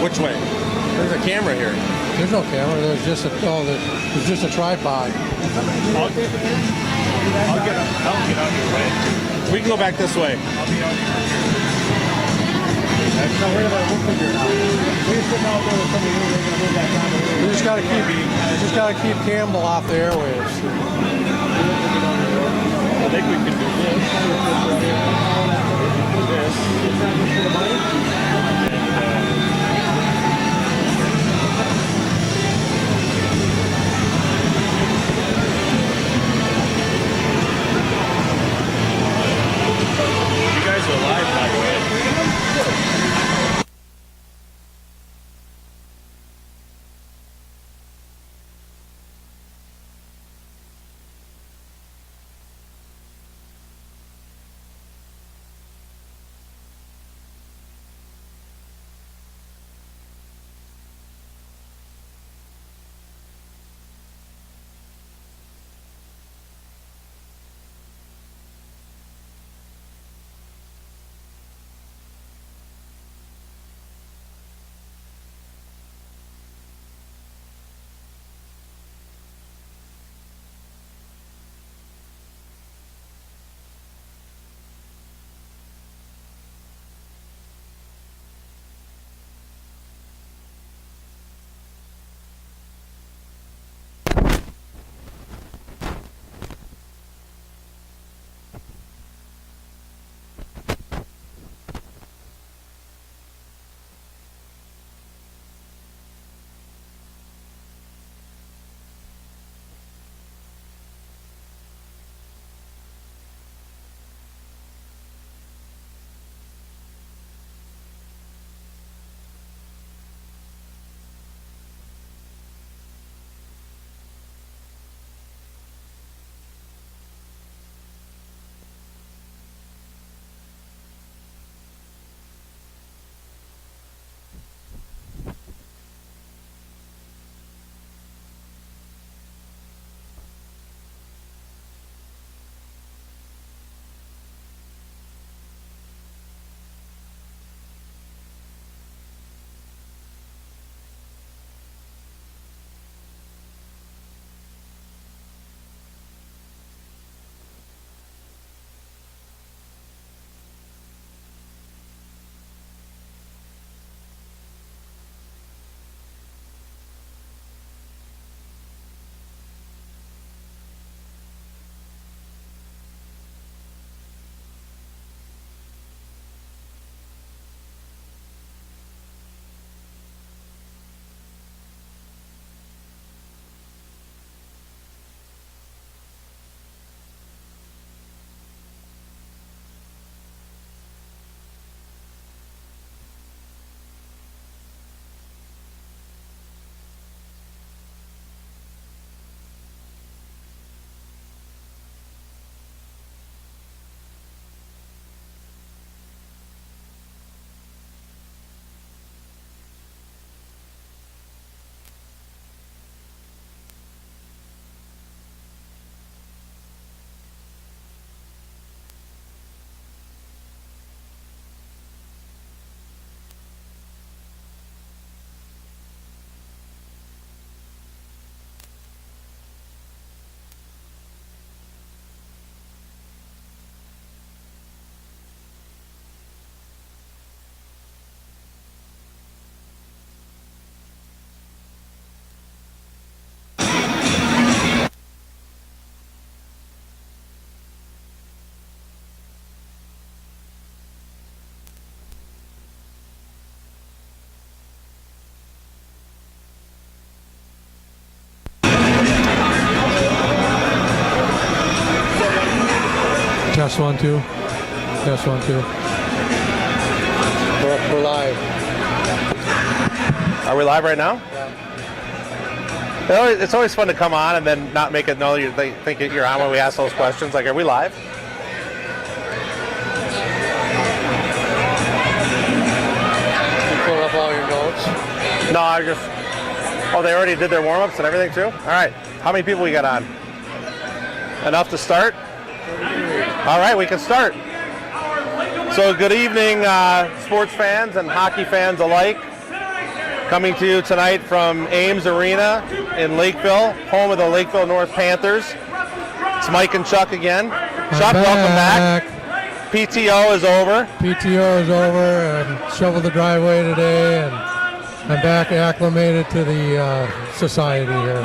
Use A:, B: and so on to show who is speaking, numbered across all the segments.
A: Which way? There's a camera here.
B: There's no camera. There's just a tripod.
A: I'll get out your way. We can go back this way. I'll be out your
B: We just gotta keep Campbell off the airwaves.
A: I think we can do this. You guys are live, by the way.
B: Test 1, 2. Test 1, 2. We're live.
A: Are we live right now?
B: Yeah.
A: It's always fun to come on and then not make it know they think you're on when we ask those questions. Like, are we live?
B: You pull up all your notes?
A: No, I just... Oh, they already did their warm-ups and everything too? All right. How many people we got on? Enough to start? All right, we can start. So good evening, sports fans and hockey fans alike. Coming to you tonight from Ames Arena in Lakeville, home of the Lakeville North Panthers. It's Mike and Chuck again. Chuck, welcome back. PTO is over.
B: PTO is over. I shoveled the driveway today, and I'm back acclimated to the society here.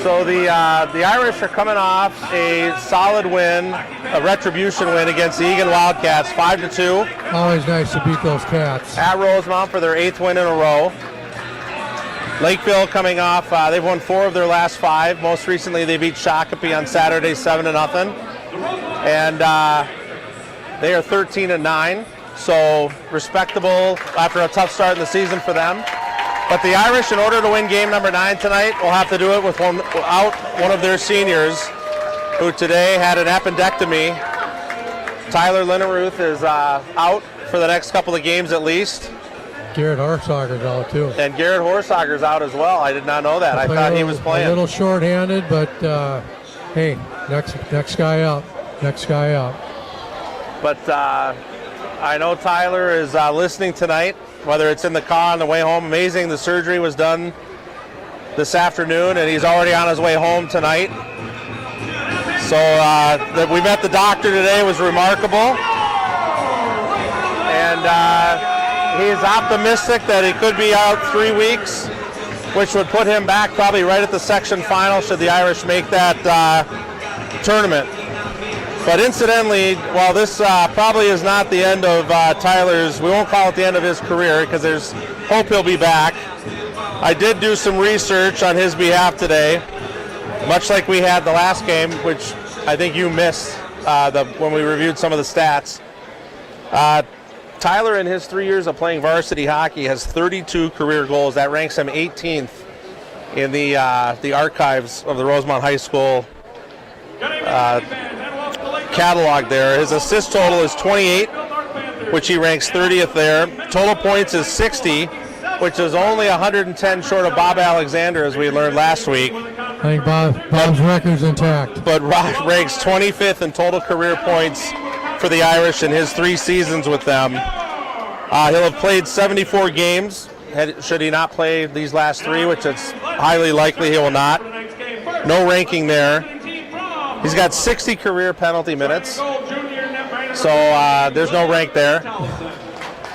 A: So the Irish are coming off a solid win, a retribution win against the Egan Wildcats, 5-2.
B: Always nice to beat those cats.
A: At Rosemount for their 8th win in a row. Lakeville coming off, they've won 4 of their last 5. Most recently they beat Shakopee on Saturday 7-0. And they are 13-9, so respectable after a tough start in the season for them. But the Irish, in order to win game number 9 tonight, will have to do it without one of their seniors, who today had an appendectomy. Tyler Linneruth is out for the next couple of games at least.
B: Garrett Horsager's out too.
A: And Garrett Horsager's out as well. I did not know that. I thought he was playing.
B: A little short-handed, but hey, next guy up. Next guy up.
A: But I know Tyler is listening tonight, whether it's in the car on the way home. Amazing, the surgery was done this afternoon, and he's already on his way home tonight. So that we met the doctor today was remarkable. And he's optimistic that he could be out 3 weeks, which would put him back probably right at the section final should the Irish make that tournament. But incidentally, while this probably is not the end of Tyler's, we won't call it the end of his career because there's hope he'll be back. I did do some research on his behalf today, much like we had the last game, which I think you missed when we reviewed some of the stats. Tyler, in his 3 years of playing varsity hockey, has 32 career goals. That ranks him 18th in the archives of the Rosemount High School catalog there. His assist total is 28, which he ranks 30th there. Total points is 60, which is only 110 short of Bob Alexander, as we learned last week.
B: I think Bob's record's intact.
A: But Rob ranks 25th in total career points for the Irish in his 3 seasons with them. He'll have played 74 games, should he not play these last 3, which it's highly likely he will not. No ranking there. He's got 60 career penalty minutes, so there's no rank there.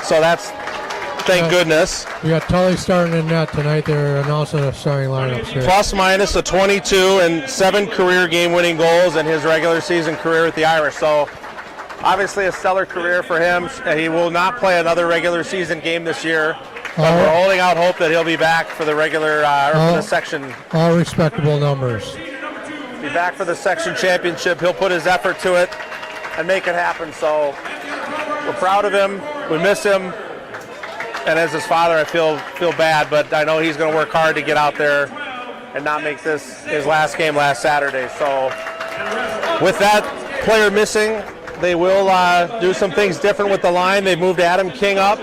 A: So that's, thank goodness.
B: We got Tully starting in net tonight. They're announcing the starting lineups here.
A: Plus minus a 22 and 7 career game-winning goals in his regular season career with the Irish. So obviously a stellar career for him. He will not play another regular season game this year, but we're holding out hope that he'll be back for the regular for the section.
B: All respectable numbers.
A: Be back for the section championship. He'll put his effort to it and make it happen. So we're proud of him. We miss him. And as his father, I feel bad, but I know he's going to work hard to get out there and not make this his last game last Saturday. So with that player missing, they will do some things different with the line. They moved Adam King up.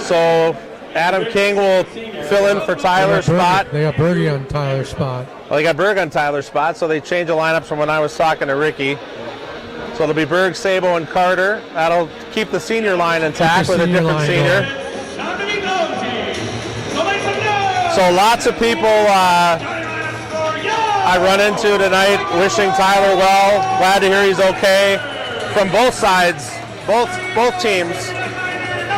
A: So Adam King will fill in for Tyler's spot.
B: They got Berge on Tyler's spot.
A: Well, they got Berg on Tyler's spot, so they changed the lineups from when I was talking to Ricky. So it'll be Berg, Sabo, and Carter. That'll keep the senior line intact with a different senior. So lots of people I run into tonight wishing Tyler well. Glad to hear he's okay. From both sides, both teams.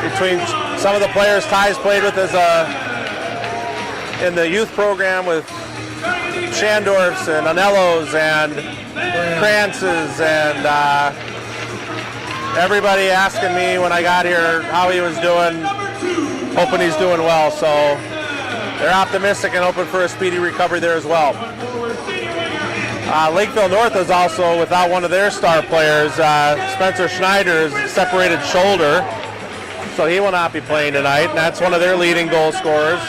A: Between some of the players Ty's played with in the youth program with Shandorfs and Anellos and Krantzes and everybody asking me when I got here how he was doing, hoping he's doing well. So they're optimistic and hoping for a speedy recovery there as well. Lakeville North is also without one of their star players. Spencer Schneider's separated shoulder, so he will not be playing tonight, and that's one of their leading goal scorers.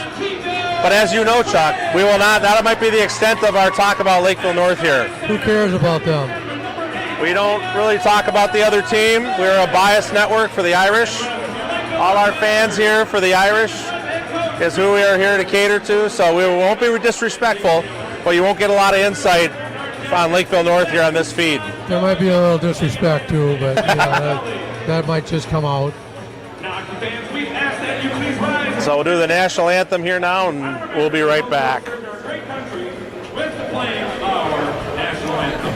A: But as you know, Chuck, we will not. That might be the extent of our talk about Lakeville North here.
B: Who cares about them?
A: We don't really talk about the other team. We're a biased network for the Irish. All our fans here for the Irish is who we are here to cater to, so we won't be disrespectful, but you won't get a lot of insight on Lakeville North here on this feed.
B: There might be a little disrespect too, but that might just come out.
A: So we'll do the national anthem here now, and we'll be right back.
C: With the playing of our national anthem.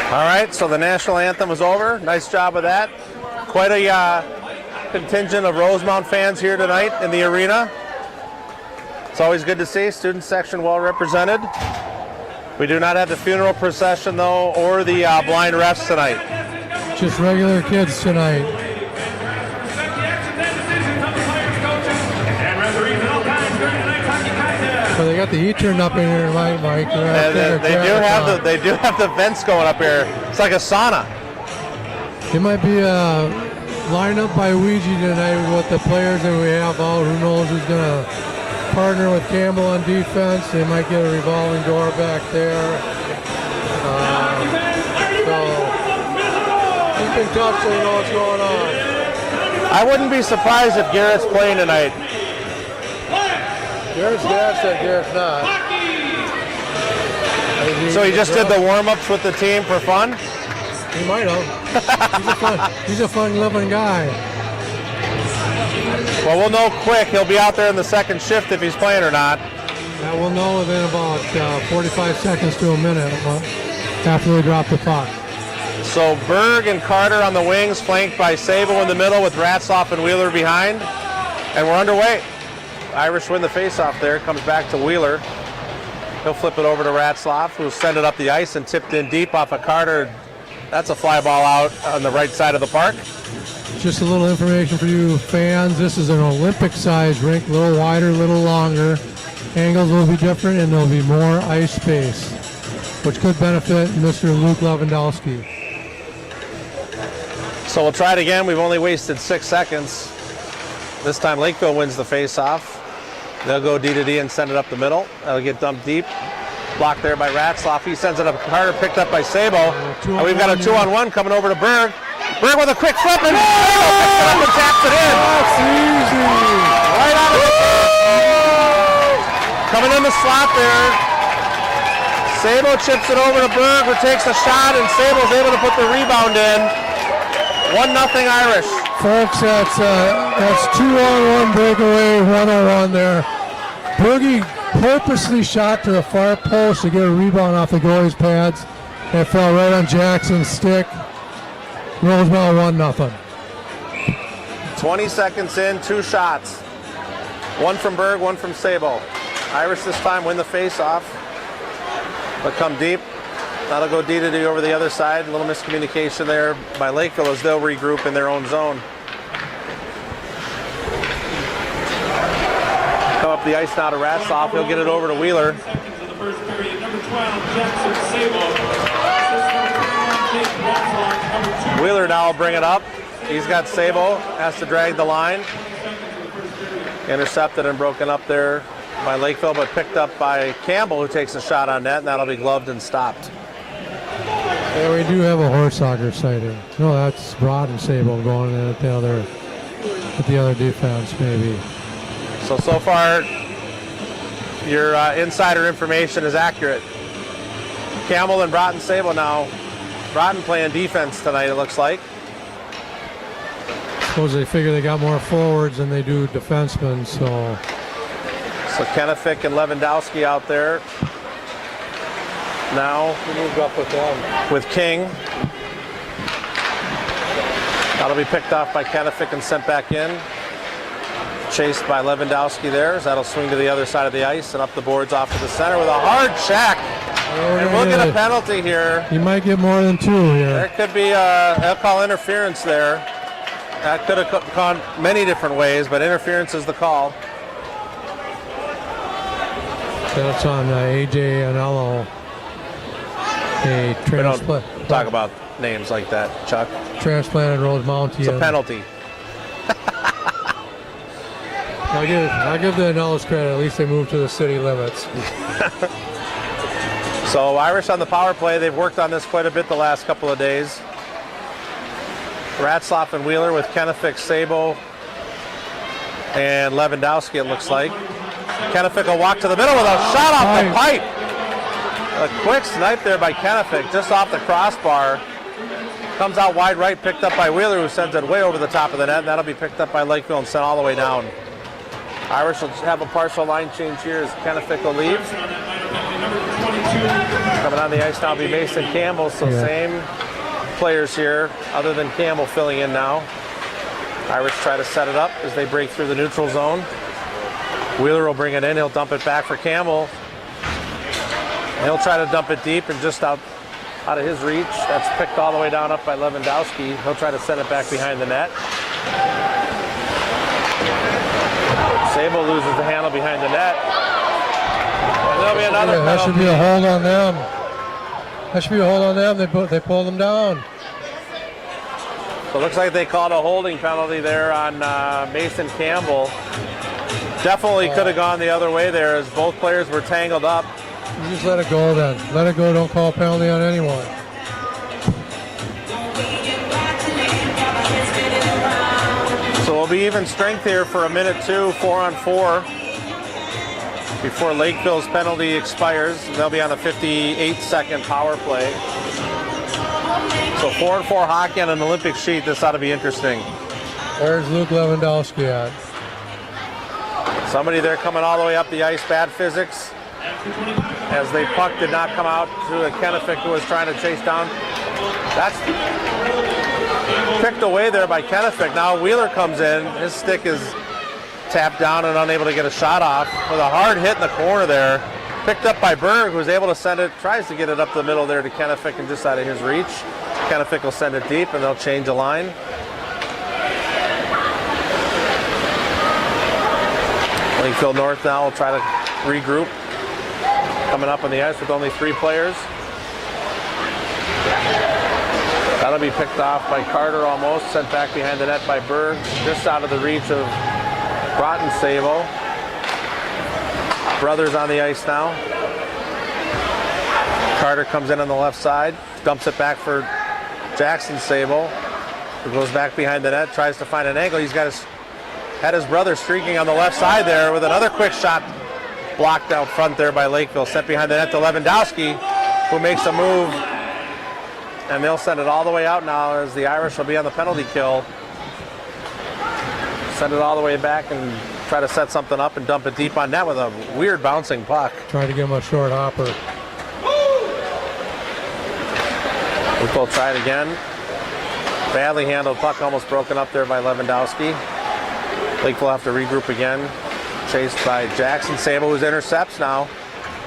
A: All right, so the national anthem is over. Nice job of that. Quite a contingent of Rosemount fans here tonight in the arena. It's always good to see. Student section well represented. We do not have the funeral procession, though, or the blind refs tonight.
B: Just regular kids tonight. So they got the heat turned up in here tonight, Mike.
A: They do have the vents going up here. It's like a sauna.
B: It might be lined up by Ouija tonight with the players that we have out. Who knows who's going to partner with Campbell on defense. They might get a revolving door back there. So keep in touch so you know what's going on.
A: I wouldn't be surprised if Garrett's playing tonight.
B: Garrett's dad said Garrett's not.
A: So he just did the warm-ups with the team for fun?
B: He might have. He's a fun-loving guy.
A: Well, we'll know quick. He'll be out there in the second shift if he's playing or not.
B: Yeah, we'll know within about 45 seconds to a minute after we drop the puck.
A: So Berg and Carter on the wings, flanked by Sable in the middle with Ratzloff and Wheeler behind. And we're underway. Irish win the faceoff there. Comes back to Wheeler. He'll flip it over to Ratzloff, who'll send it up the ice and tipped in deep off of Carter. That's a fly ball out on the right side of the park.
B: Just a little information for you fans. This is an Olympic-sized rink, a little wider, a little longer. Angles will be different, and there'll be more ice space, which could benefit Mr. Luke Lewandowski.
A: So we'll try it again. We've only wasted 6 seconds. This time Lakeville wins the face-off. They'll go D to D and send it up the middle. That'll get dumped deep. Blocked there by Ratzloff. He sends it up. Carter picked up by Sabo. And we've got a 2-on-1 coming over to Berg. Berg with a quick flip and Sabo picks it up and taps it in.
B: That's easy.
A: Right out of the coming in the slot there. Sabo chips it over to Berg, who takes a shot, and Sable's able to put the rebound in. 1-0 Irish.
B: Folks, that's 2-on-1 breakaway, 1-on-1 there. Bergie purposely shot to the far post to get a rebound off the goalie's pads. It fell right on Jackson's stick. Rosemount 1-0.
A: 20 seconds in, 2 shots. 1 from Berg, 1 from Sabo. Irish this time win the face-off, but come deep. That'll go D to D over the other side. A little miscommunication there by Lakeville as they'll regroup in their own zone. Come up the ice now to Ratzloff. He'll get it over to Wheeler. Wheeler now will bring it up. He's got Sabo, has to drag the line. Intercepted and broken up there by Lakeville, but picked up by Campbell, who takes a shot on net, and that'll be gloved and stopped.
B: Yeah, we do have a horse soccer sighting. No, that's Rod and Sabo going in at the other defense, maybe.
A: So far, your insider information is accurate. Campbell and Broughton Sable now. Broughton playing defense tonight, it looks like.
B: Suppose they figure they got more forwards than they do defensemen, so.
A: So Kenefick and Lewandowski out there. Now
B: Who moved up with them?
A: with King. That'll be picked off by Kenefick and sent back in. Chased by Lewandowski there. That'll swing to the other side of the ice and up the boards off to the center with a hard check. And we'll get a penalty here.
B: You might get more than 2 here.
A: There could be they'll call interference there. That could have gone many different ways, but interference is the call.
B: That's on AJ Anello. A
A: We don't
B: transplant.
A: talk about names like that, Chuck.
B: Transplanted Rosemount.
A: It's a penalty.
B: I'll give the Anellos credit. At least they moved to the city limits.
A: So Irish on the power play. They've worked on this quite a bit the last couple of days. Ratzlaff and Wheeler with Kenefick, Sabo, and Lewandowski, it looks like. Kenefick will walk to the middle with a shot off the pipe. A quick snipe there by Kenefick, just off the crossbar. Comes out wide right, picked up by Wheeler, who sends it way over the top of the net. And that'll be picked up by Lakeville and sent all the way down. Irish will have a partial line change here as Kenefick will leave. Coming on the ice now will be Mason Campbell, so same players here, other than Campbell filling in now. Irish try to set it up as they break through the neutral zone. Wheeler will bring it in, he'll dump it back for Campbell. He'll try to dump it deep and just out of his reach. That's picked all the way down up by Lewandowski. He'll try to send it back behind the net. Sabo loses the handle behind the net. And there'll be another penalty.
B: That should be a hold on them. That should be a hold on them. They pulled them down.
A: So it looks like they called a holding penalty there on Mason Campbell. Definitely could have gone the other way there as both players were tangled up.
B: You just let it go then. Let it go. Don't call a penalty on anyone.
A: So it'll be even strength here for a minute 2, 4-on-4 before Lakeville's penalty expires. They'll be on a 58-second power play. So 4-on-4 hockey on an Olympic sheet. This ought to be interesting.
B: Where's Luke Lewandowski at?
A: Somebody there coming all the way up the ice. Bad physics. As the puck did not come out to a Kenefick who was trying to chase down. That's picked away there by Kenefick. Now Wheeler comes in. His stick is tapped down and unable to get a shot off with a hard hit in the corner there. Picked up by Berg, who's able to send it, tries to get it up the middle there to Kenefick and just out of his reach. Kenefick will send it deep and they'll change the line. Lakeville North now will try to regroup. Coming up on the ice with only 3 players. That'll be picked off by Carter almost, sent back behind the net by Berg, just out of the reach of Broughton Sabo. Brothers on the ice now. Carter comes in on the left side, dumps it back for Jackson Sabo, who goes back behind the net, tries to find an angle. He's got had his brother streaking on the left side there with another quick shot blocked out front there by Lakeville. Sent behind the net to Lewandowski, who makes a move. And they'll send it all the way out now as the Irish will be on the penalty kill. Send it all the way back and try to set something up and dump it deep on net with a weird bouncing puck.
B: Trying to give him a short hopper.
A: We'll try it again. Badly handled puck, almost broken up there by Lewandowski. Lakeville have to regroup again. Chased by Jackson Sabo, who's intercepts now.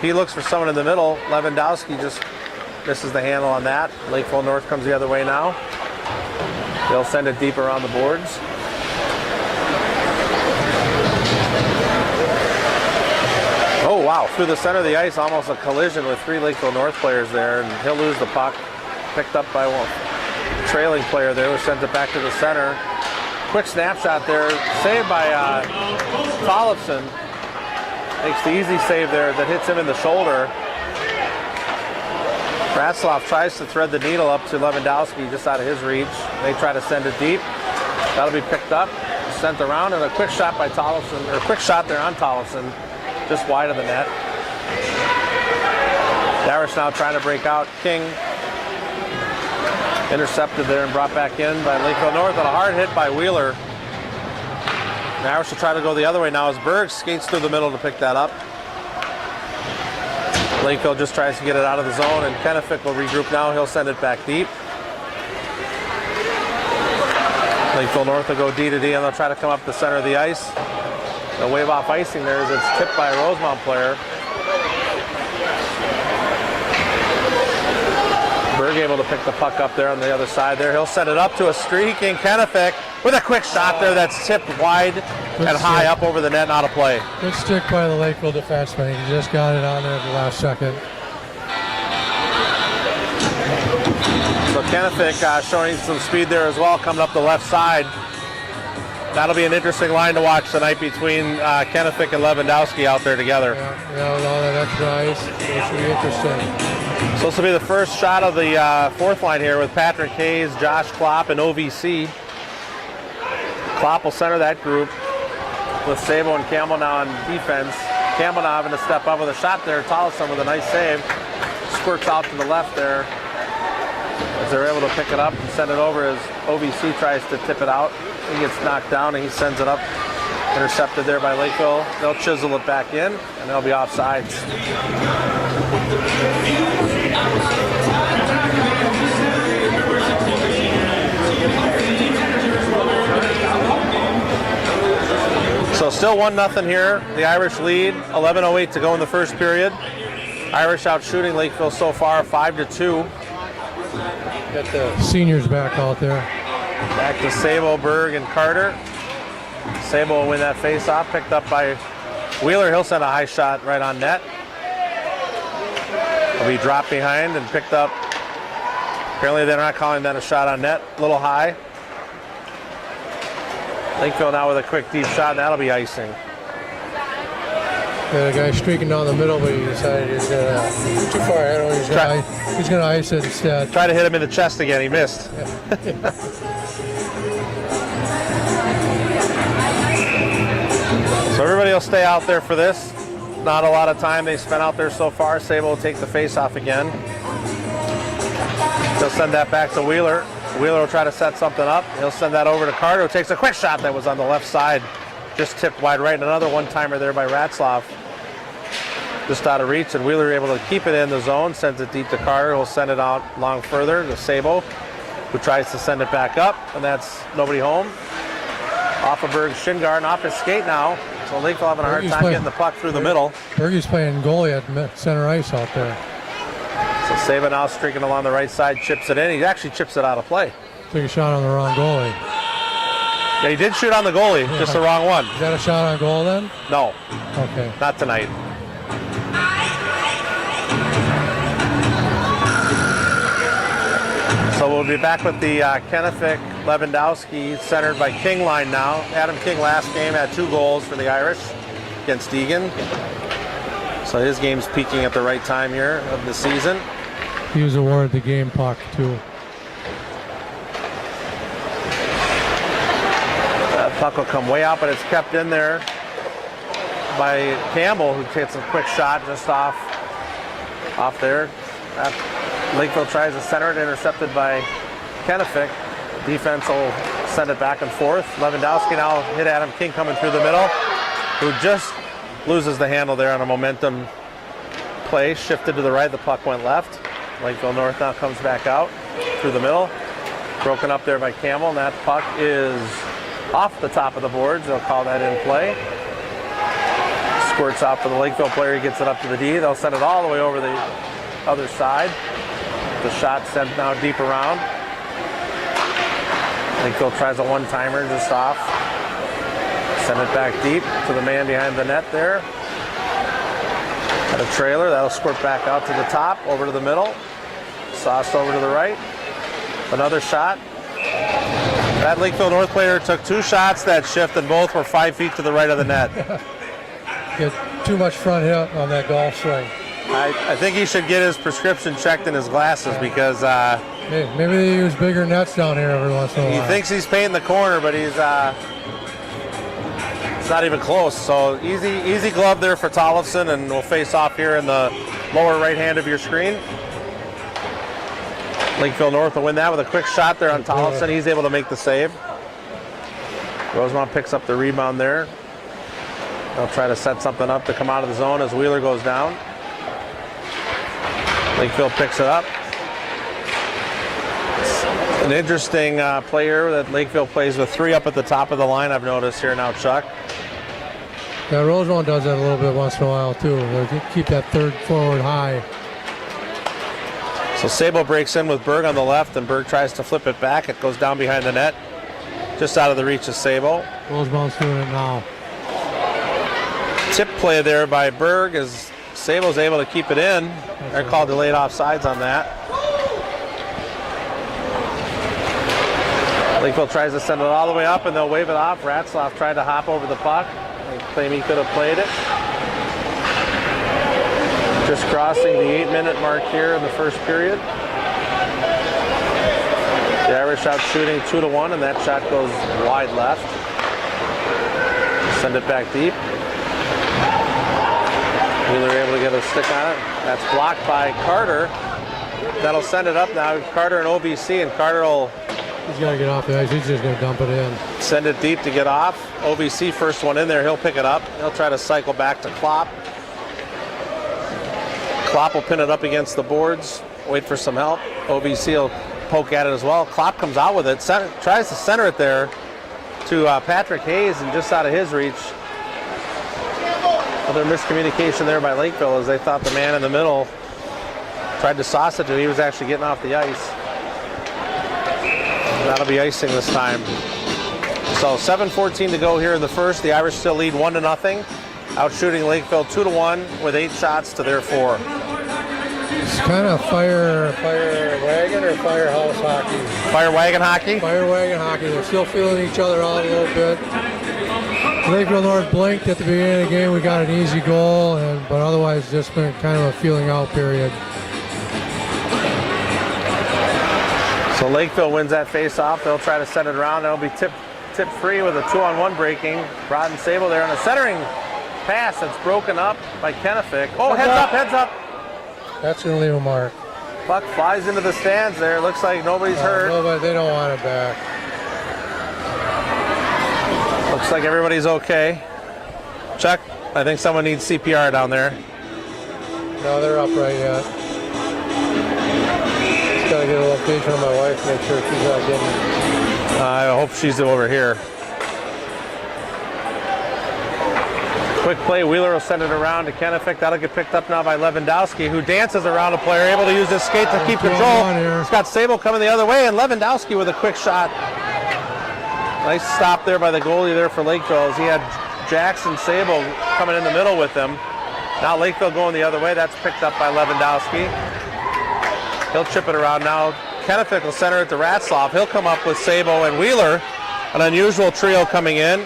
A: He looks for someone in the middle. Lewandowski just misses the handle on that. Lakeville North comes the other way now. They'll send it deep around the boards. Oh wow, through the center of the ice, almost a collision with 3 Lakeville North players there, and he'll lose the puck. Picked up by one trailing player there, who sends it back to the center. Quick snapshot there, saved by Tollefson. Makes the easy save there that hits him in the shoulder. Ratzlaff tries to thread the needle up to Lewandowski just out of his reach. They try to send it deep. That'll be picked up, sent around, and a quick shot by Tollefson, or a quick shot there on Tollefson. just wide of the net. The Irish now trying to break out. King intercepted there and brought back in by Lakeville North, and a hard hit by Wheeler. The Irish will try to go the other way now as Berg skates through the middle to pick that up. Lakeville just tries to get it out of the zone, and Kennefic will regroup now. He'll send it back deep. Lakeville North will go D to D, and they'll try to come up the center of the ice. They'll wave off icing there as it's tipped by a Rosemount player. Berg able to pick the puck up there on the other side there. He'll set it up to a streaking Kennefic with a quick shot there that's tipped wide and high up over the net and out of play.
B: Good stick by the Lakeville defenseman. He just got it on there at the last second.
A: So Kennefic showing some speed there as well, coming up the left side. That'll be an interesting line to watch tonight between Kennefic and Lewandowski out there together.
B: Yeah, with all that extra ice, it should be interesting.
A: So this will be the first shot of the fourth line here with Patrick Hayes, Josh Klopp, and OVC. Klopp will center that group with Sabo and Campbell now on defense. Campbell now having to step up with a shot there. Tollison with a nice save. Squirts out to the left there as they're able to pick it up and send it over as OVC tries to tip it out. He gets knocked down and he sends it up. Intercepted there by Lakeville. They'll chisel it back in and they'll be offsides. So still 1-0 here. The Irish lead. 11:08 to go in the first period. Irish out shooting Lakeville so far 5-2.
B: Got the seniors back out there.
A: Back to Sabo, Berg, and Carter. Sabo will win that face-off, picked up by Wheeler. He'll send a high shot right on net. He'll be dropped behind and picked up. Apparently they're not calling that a shot on net. A little high. Lakeville now with a quick deep shot, and that'll be icing.
B: Got a guy streaking down the middle, but he decided he's too far ahead of him. He's going to ice it instead.
A: Try to hit him in the chest again. He missed. So everybody will stay out there for this. Not a lot of time they spent out there so far. Sable will take the face-off again. They'll send that back to Wheeler. Wheeler will try to set something up. He'll send that over to Carter, who takes a quick shot that was on the left side. Just tipped wide right. And another one-timer there by Ratzlaff. Just out of reach, and Wheeler able to keep it in the zone. Sends it deep to Carter. He'll send it out long further to Sabo, who tries to send it back up. And that's nobody home. Off of Berg's shin guard and off his skate now. So Lakeville having a hard time getting the puck through the middle.
B: Bergie's playing goalie at center ice out there.
A: So Sabo now streaking along the right side, chips it in. He actually chips it out of play.
B: Took a shot on the wrong goalie.
A: Yeah, he did shoot on the goalie, just the wrong one.
B: Is that a shot on goal then?
A: No.
B: Okay.
A: Not tonight. So we'll be back with the Kennefic Lewandowski centered by King line now. Adam King last game had 2 goals for the Irish against Egan. So his game's peaking at the right time here of the season.
B: He was awarded the game puck too.
A: That puck will come way out, but it's kept in there by Campbell, who takes a quick shot just off there. Lakeville tries to center it, intercepted by Kennefic. Defense will send it back and forth. Lewandowski now hit Adam King coming through the middle, who just loses the handle there on a momentum play. Shifted to the right, the puck went left. Lakeville North now comes back out through the middle. Broken up there by Campbell, and that puck is off the top of the boards. They'll call that in play. Squirts out for the Lakeville player. He gets it up to the D. They'll send it all the way over the other side. The shot sent now deep around. Lakeville tries a one-timer just off. Send it back deep to the man behind the net there. At a trailer, that'll squirt back out to the top, over to the middle. Sauced over to the right. Another shot. That Lakeville North player took 2 shots that shift, and both were 5 feet to the right of the net.
B: Get too much front hit on that golf swing.
A: I think he should get his prescription checked in his glasses because
B: maybe they use bigger nets down here every once in a while.
A: He thinks he's painting the corner, but he's It's not even close. So easy glove there for Tollefson, and we'll face off here in the lower right hand of your screen. Lakeville North will win that with a quick shot there on Tollefson. He's able to make the save. Rosemount picks up the rebound there. They'll try to set something up to come out of the zone as Wheeler goes down. Lakeville picks it up. It's an interesting player that Lakeville plays with 3 up at the top of the line, I've noticed here now, Chuck.
B: Yeah, Rosemount does that a little bit once in a while too. They keep that third forward high.
A: So Sabo breaks in with Berg on the left, and Berg tries to flip it back. It goes down behind the net, just out of the reach of Sabo.
B: Rosemount's doing it now.
A: Tip play there by Berg as Sabo's able to keep it in. They're called delayed offsides on that. Lakeville tries to send it all the way up, and they'll wave it off. Ratzlaff tried to hop over the puck. They claim he could have played it. Just crossing the 8-minute mark here in the first period. The Irish out shooting 2-1, and that shot goes wide left. Send it back deep. Wheeler able to get a stick on it. That's blocked by Carter. That'll send it up now. Carter and OVC, and Carter will...
B: He's got to get off the ice. He's just going to dump it in.
A: Send it deep to get off. OVC first one in there. He'll pick it up. He'll try to cycle back to Klopp. Klopp will pin it up against the boards. Wait for some help. OVC will poke at it as well. Klopp comes out with it. Tries to center it there to Patrick Hayes, and just out of his reach. Other miscommunication there by Lakeville as they thought the man in the middle tried to sauce it to. He was actually getting off the ice. That'll be icing this time. So 7:14 to go here in the first. The Irish still lead 1-0. Out shooting Lakeville 2-1 with 8 shots to their 4.
B: It's kind of fire wagon or firehouse hockey.
A: Fire wagon hockey?
B: Fire wagon hockey. They're still feeling each other out a little bit. Lakeville North blinked at the beginning of the game. We got an easy goal, but otherwise just been kind of a feeling out period.
A: So Lakeville wins that face-off. They'll try to send it around. They'll be tip free with a 2-on-1 breaking. Rod and Sable there on a centering pass that's broken up by Kennefic. Oh, heads up.
B: That's going to leave a mark.
A: Puck flies into the stands there. It looks like nobody's hurt.
B: Nobody, they don't want it back.
A: Looks like everybody's okay. Chuck, I think someone needs CPR down there.
B: No, they're upright yet. Just got to get a location of my wife, make sure she's not getting...
A: I hope she's over here. Quick play, Wheeler will send it around to Kennefic. That'll get picked up now by Lewandowski, who dances around a player, able to use his skate to keep control. He's got Sable coming the other way, and Lewandowski with a quick shot. Nice stop there by the goalie there for Lakeville as he had Jackson Sable coming in the middle with him. Now Lakeville going the other way. That's picked up by Lewandowski. He'll chip it around now. Kennefic will center it to Ratzlaff. He'll come up with Sabo and Wheeler. An unusual trio coming in.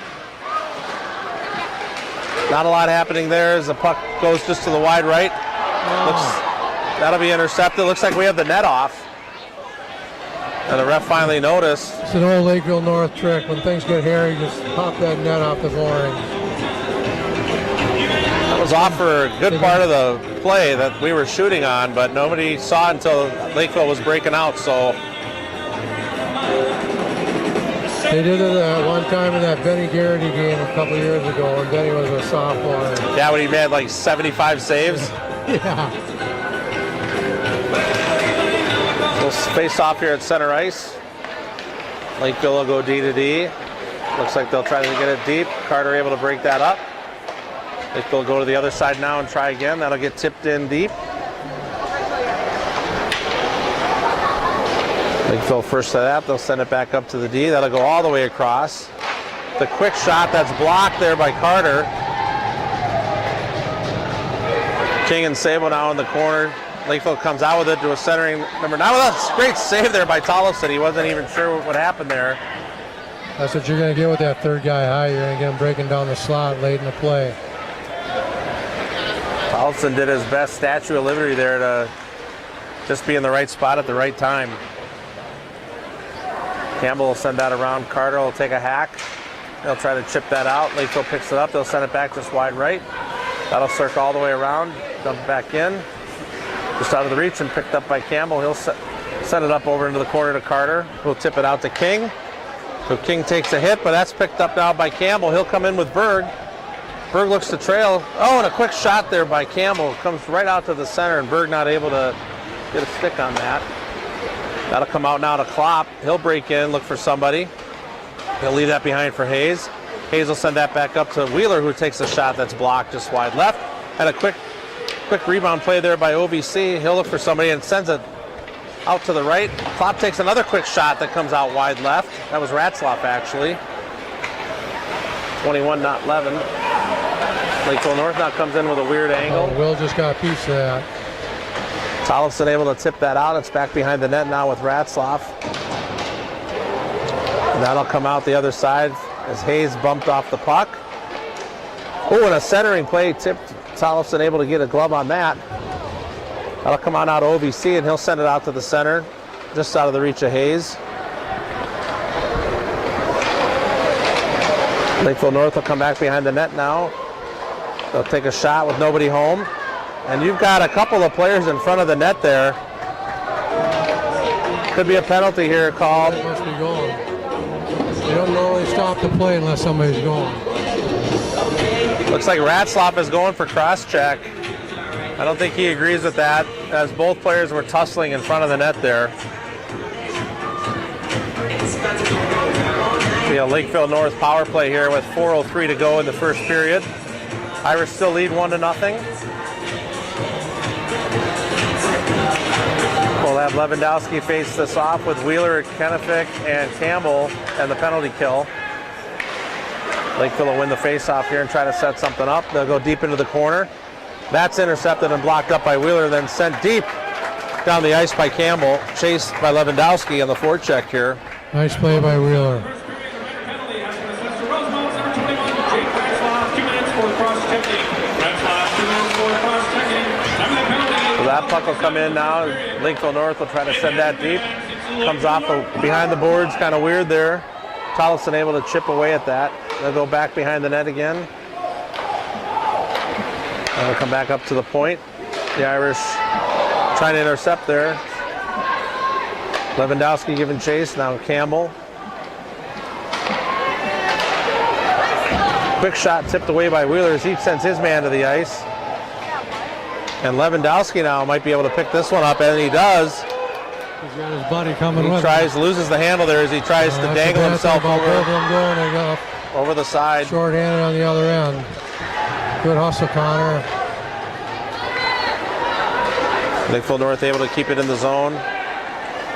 A: Not a lot happening there as the puck goes just to the wide right. That'll be intercepted. Looks like we have the net off. And the ref finally noticed.
B: It's an old Lakeville North trick. When things get hairy, just pop that net off the mooring.
A: That was off for a good part of the play that we were shooting on, but nobody saw it until Lakeville was breaking out, so.
B: They did it one time in that Benny Garrity game a couple years ago when Benny was a sophomore.
A: Yeah, when he made like 75 saves.
B: Yeah.
A: We'll face off here at center ice. Lakeville will go D to D. Looks like they'll try to get it deep. Carter able to break that up. Lakeville will go to the other side now and try again. That'll get tipped in deep. Lakeville first to that. They'll send it back up to the D. That'll go all the way across. The quick shot that's blocked there by Carter. King and Sabo now in the corner. Lakeville comes out with it to a centering number 9. Well, that's a great save there by Tollefson. He wasn't even sure what happened there.
B: That's what you're going to get with that third guy high. You're going to get him breaking down the slot late in the play.
A: Tollefson did his best Statue of Liberty there to just be in the right spot at the right time. Campbell will send that around. Carter will take a hack. They'll try to chip that out. Lakeville picks it up. They'll send it back just wide right. That'll circle all the way around, dump it back in. Just out of the reach and picked up by Campbell. He'll send it up over into the corner to Carter. He'll tip it out to King. So King takes a hit, but that's picked up now by Campbell. He'll come in with Berg. Berg looks to trail. Oh, and a quick shot there by Campbell. Comes right out to the center, and Berg not able to get a stick on that. That'll come out now to Klopp. He'll break in, look for somebody. He'll leave that behind for Hayes. Hayes will send that back up to Wheeler, who takes a shot that's blocked just wide left. And a quick rebound play there by OVC. He'll look for somebody and sends it out to the right. Klopp takes another quick shot that comes out wide left. That was Ratzlaff, actually. 21, not 11. Lakeville North now comes in with a weird angle.
B: Will just got a piece of that.
A: Tollefson able to tip that out. It's back behind the net now with Ratzlaff. And that'll come out the other side as Hayes bumped off the puck. Oh, and a centering play tipped. Tollefson able to get a glove on that. That'll come on out to OVC, and he'll send it out to the center, just out of the reach of Hayes. Lakeville North will come back behind the net now. They'll take a shot with nobody home. And you've got a couple of players in front of the net there. Could be a penalty here called.
B: They must be going. They don't normally stop the play unless somebody's going.
A: Looks like Ratzlaff is going for cross-check. I don't think he agrees with that, as both players were tussling in front of the net there. Be a Lakeville North power play here with 4:03 to go in the first period. Irish still lead 1-0. We'll have Lewandowski face this off with Wheeler, Kennefic, and Campbell, and the penalty kill. Lakeville will win the face-off here and try to set something up. They'll go deep into the corner. That's intercepted and blocked up by Wheeler, then sent deep down the ice by Campbell, chased by Lewandowski on the forecheck here.
B: Nice play by Wheeler.
C: Penalty has been assessed to Rosemount, number 21, Jake Ratzlaff, 2 minutes for cross-checking. Ratzlaff, 2 minutes for cross-checking. Having the penalty.
A: So that puck will come in now. Lakeville North will try to send that deep. Comes off behind the boards, kind of weird there. Tollefson able to chip away at that. They'll go back behind the net again. And they'll come back up to the point. The Irish trying to intercept there. Lewandowski giving chase, now Campbell. Quick shot tipped away by Wheeler as he sends his man to the ice. And Lewandowski now might be able to pick this one up, and he does.
B: He's got his buddy coming with
A: He loses the handle there as he tries to dangle himself over the side.
B: Short-handed on the other end. Good hustle, Connor.
A: Lakeville North able to keep it in the zone.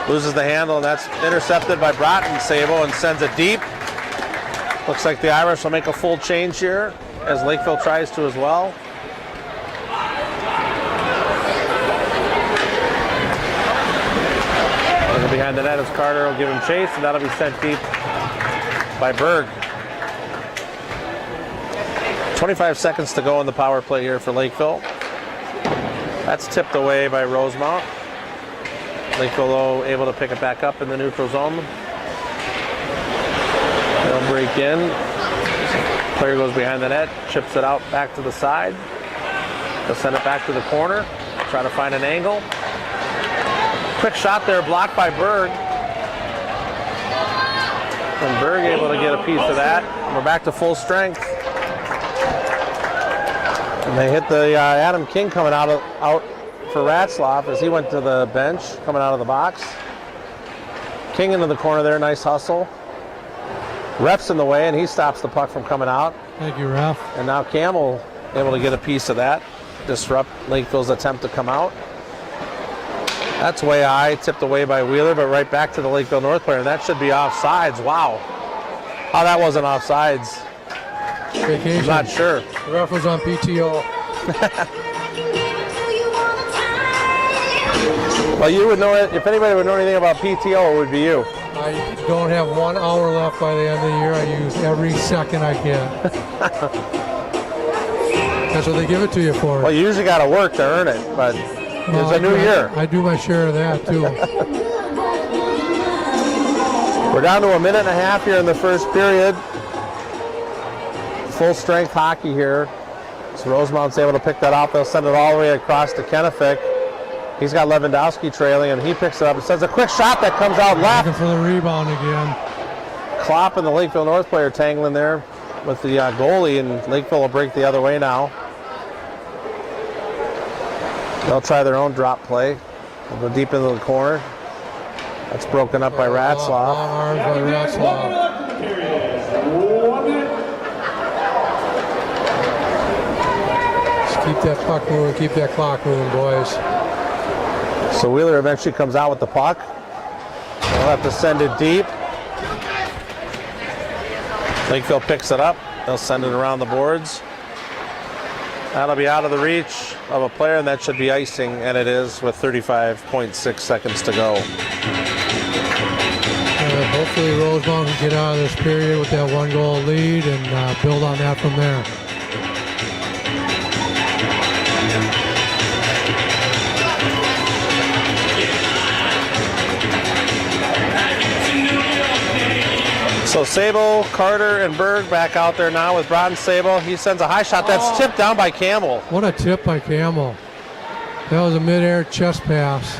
A: Loses the handle, and that's intercepted by Broughton Sable and sends it deep. Looks like the Irish will make a full change here as Lakeville tries to as well. Looking behind the net as Carter will give him chase, and that'll be sent deep by Berg. 25 seconds to go in the power play here for Lakeville. That's tipped away by Rosemount. Lakeville, though, able to pick it back up in the neutral zone. They'll break in. Player goes behind the net, chips it out back to the side. They'll send it back to the corner, try to find an angle. Quick shot there, blocked by Berg. And Berg able to get a piece of that. We're back to full strength. And they hit the Adam King coming out for Ratzlaff as he went to the bench, coming out of the box. King into the corner there, nice hustle. Ref's in the way, and he stops the puck from coming out.
B: Thank you, ref.
A: And now Campbell able to get a piece of that, disrupt Lakeville's attempt to come out. That's way high, tipped away by Wheeler, but right back to the Lakeville North player. That should be offsides. Wow. Oh, that wasn't offsides.
B: Vacation.
A: I'm not sure.
B: The ref was on PTO.
A: Well, you would know it. If anybody would know anything about PTO, it would be you.
B: I don't have 1 hour left by the end of the year. I use every second I can. That's what they give it to you for.
A: Well, you usually got to work to earn it, but it's a new year.
B: I do my share of that, too.
A: We're down to a minute and a half here in the first period. full strength hockey here. So Rosemount's able to pick that out. They'll send it all the way across to Kennefic. He's got Lewandowski trailing, and he picks it up. It says a quick shot that comes out left.
B: Looking for the rebound again.
A: Klopp and the Lakeville North player tangling there with the goalie, and Lakeville will break the other way now. They'll try their own drop play. They'll go deep into the corner. That's broken up by Ratzlaff.
B: Long arms by Ratzlaff. Just keep that puck moving, keep that clock moving, boys.
A: So Wheeler eventually comes out with the puck. They'll have to send it deep. Lakeville picks it up. They'll send it around the boards. That'll be out of the reach of a player, and that should be icing, and it is with 35.6 seconds to go.
B: Hopefully Rosemount can get out of this period with that 1-goal lead and build on that from there.
A: So Sable, Carter, and Berg back out there now with Broughton Sable. He sends a high shot. That's tipped down by Campbell.
B: What a tip by Campbell. That was a mid-air chest pass.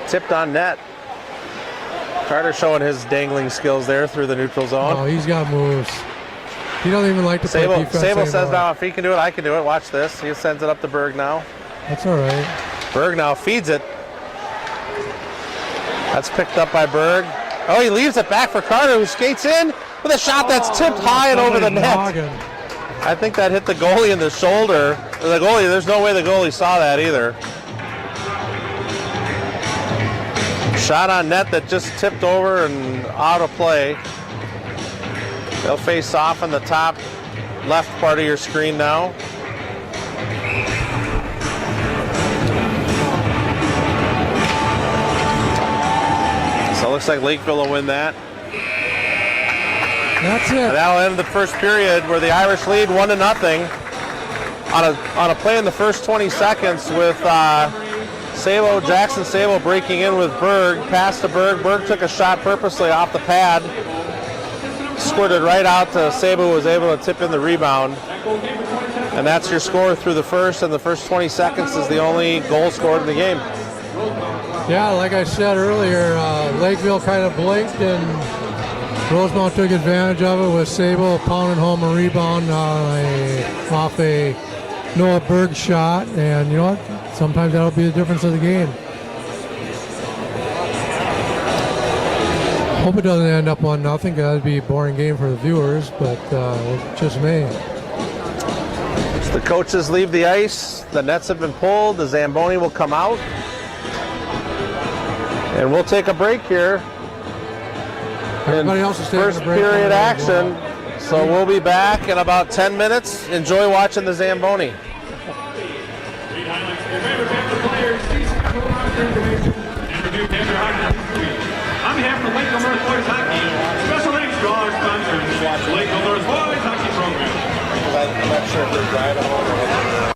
A: Tipped on net. Carter showing his dangling skills there through the neutral zone.
B: Oh, he's got moves. He doesn't even like to play defense
A: Sable
B: anymore.
A: says now if he can do it, I can do it. Watch this. He sends it up to Berg now.
B: That's all right.
A: Berg now feeds it. That's picked up by Berg. Oh, he leaves it back for Carter, who skates in with a shot that's tipped high and over the net. I think that hit the goalie in the shoulder. The goalie, there's no way the goalie saw that either. Shot on net that just tipped over and out of play. They'll face off on the top left part of your screen now. So it looks like Lakeville will win that.
B: That's it.
A: And that'll end the first period where the Irish lead 1-0 on a play in the first 20 seconds with Jackson Sable breaking in with Berg. Pass to Berg. Berg took a shot purposely off the pad. Squirted right out to Sable, who was able to tip in the rebound. And that's your score through the first, and the first 20 seconds is the only goal scored in the game.
B: Yeah, like I said earlier, Lakeville kind of blinked and Rosemount took advantage of it with Sable pounding home a rebound off a Noah Berg shot, and you know what? Sometimes that'll be the difference of the game. Hope it doesn't end up 1-0, because that'd be a boring game for the viewers, but it just may.
A: The coaches leave the ice. The nets have been pulled. The Zamboni will come out. And we'll take a break here.
B: Everybody else is taking
A: first
B: a break.
A: Period action. So we'll be back in about 10 minutes. Enjoy watching the Zamboni.
C: Read highlights of your favorite Panther players, decent program information, and review Panther hockey. On behalf of the Lakeville North Boys Hockey, special thanks to all our sponsors, the Lakeville North Boys Hockey Program.
A: I'm not sure if they're driving or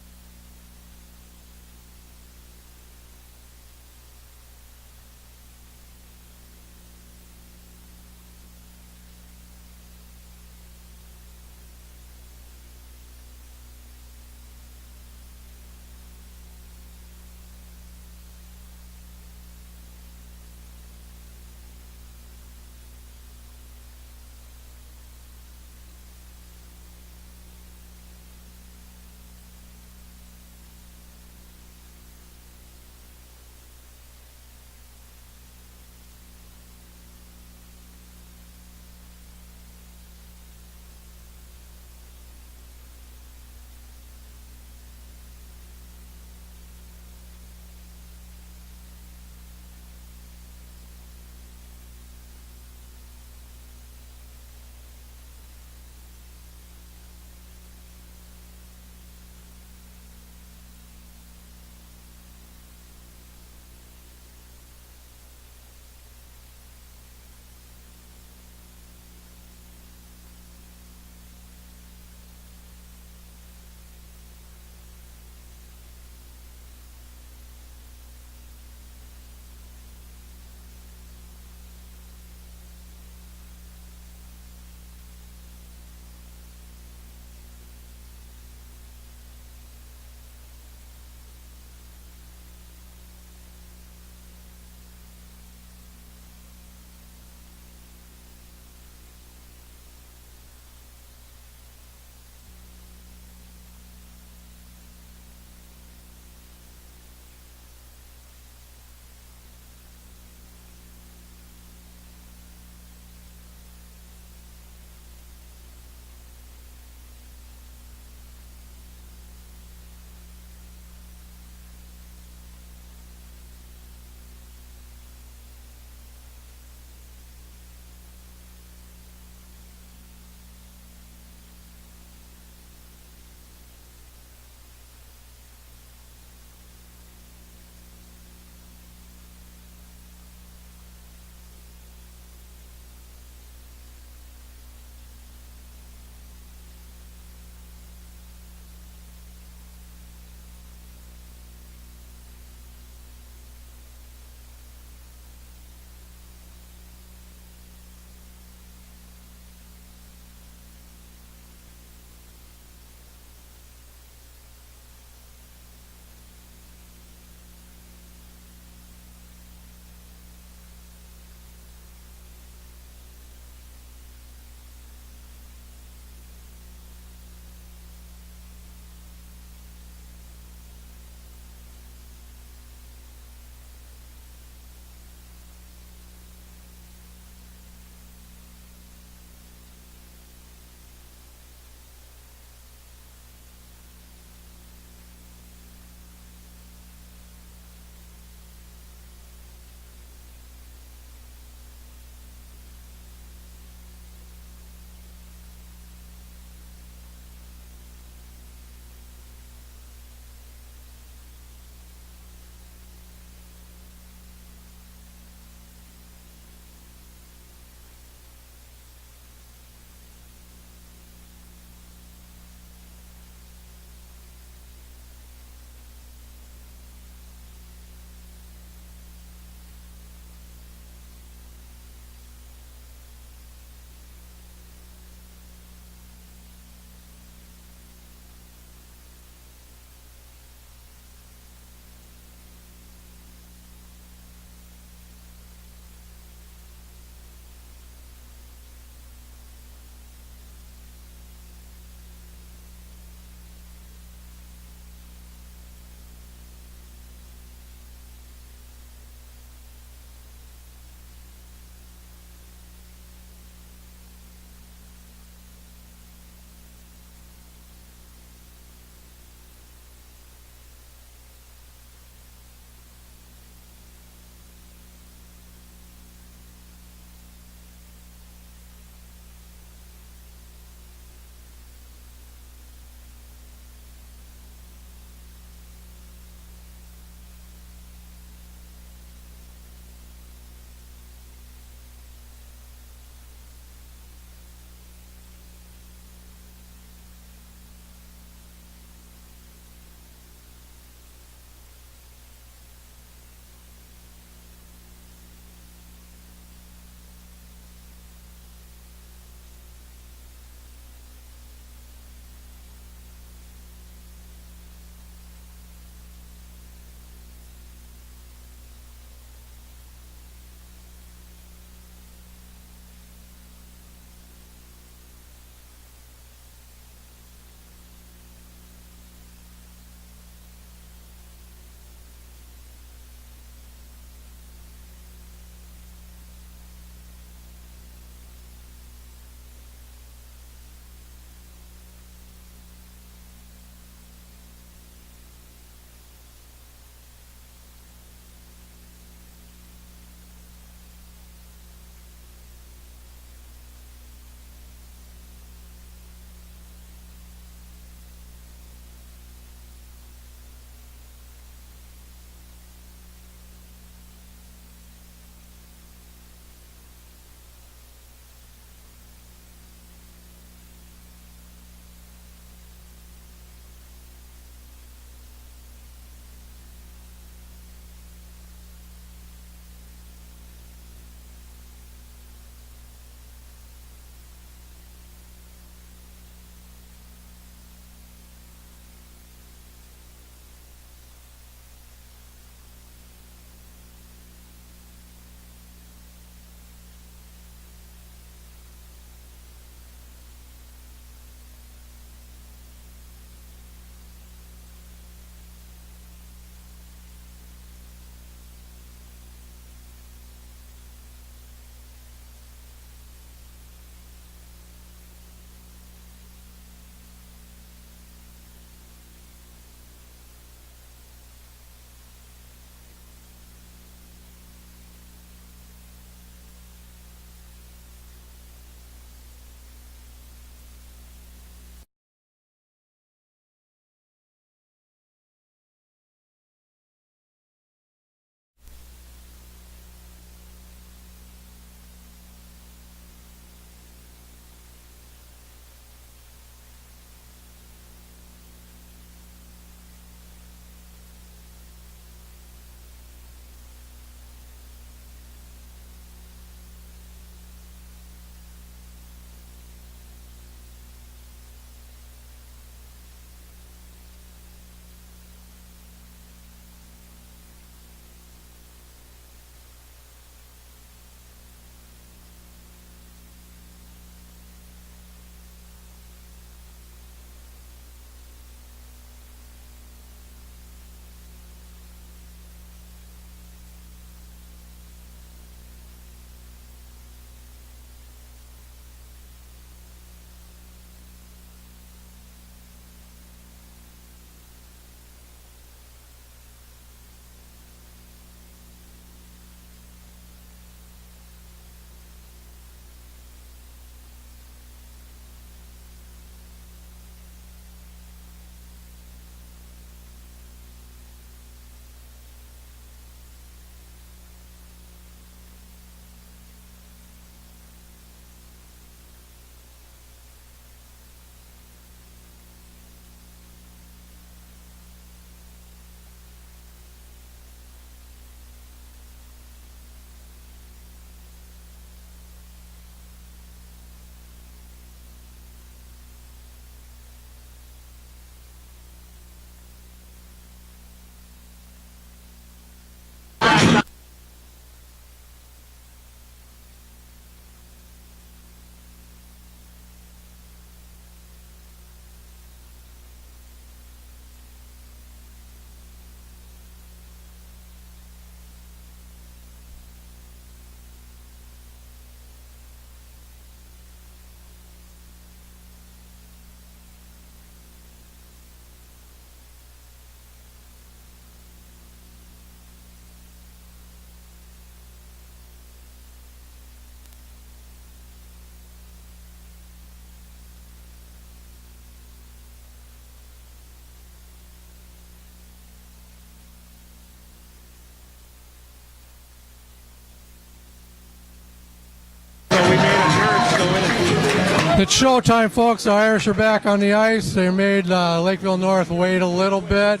B: It's showtime, folks. The Irish are back on the ice. They made Lakeville North wait a little bit.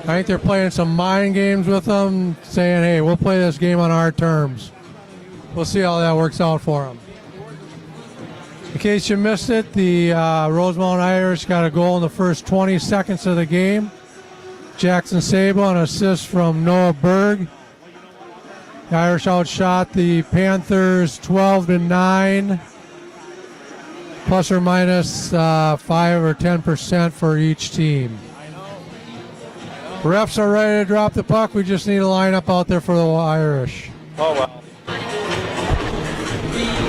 B: I think they're playing some mind games with them, saying, hey, we'll play this game on our terms. We'll see how that works out for them. In case you missed it, the Rosemount Irish got a goal in the first 20 seconds of the game. Jackson Sable, an assist from Noah Berg. The Irish outshot the Panthers 12-9, plus or minus 5 or 10% for each team. Refs are ready to drop the puck. We just need a lineup out there for the Irish.
A: Oh, well.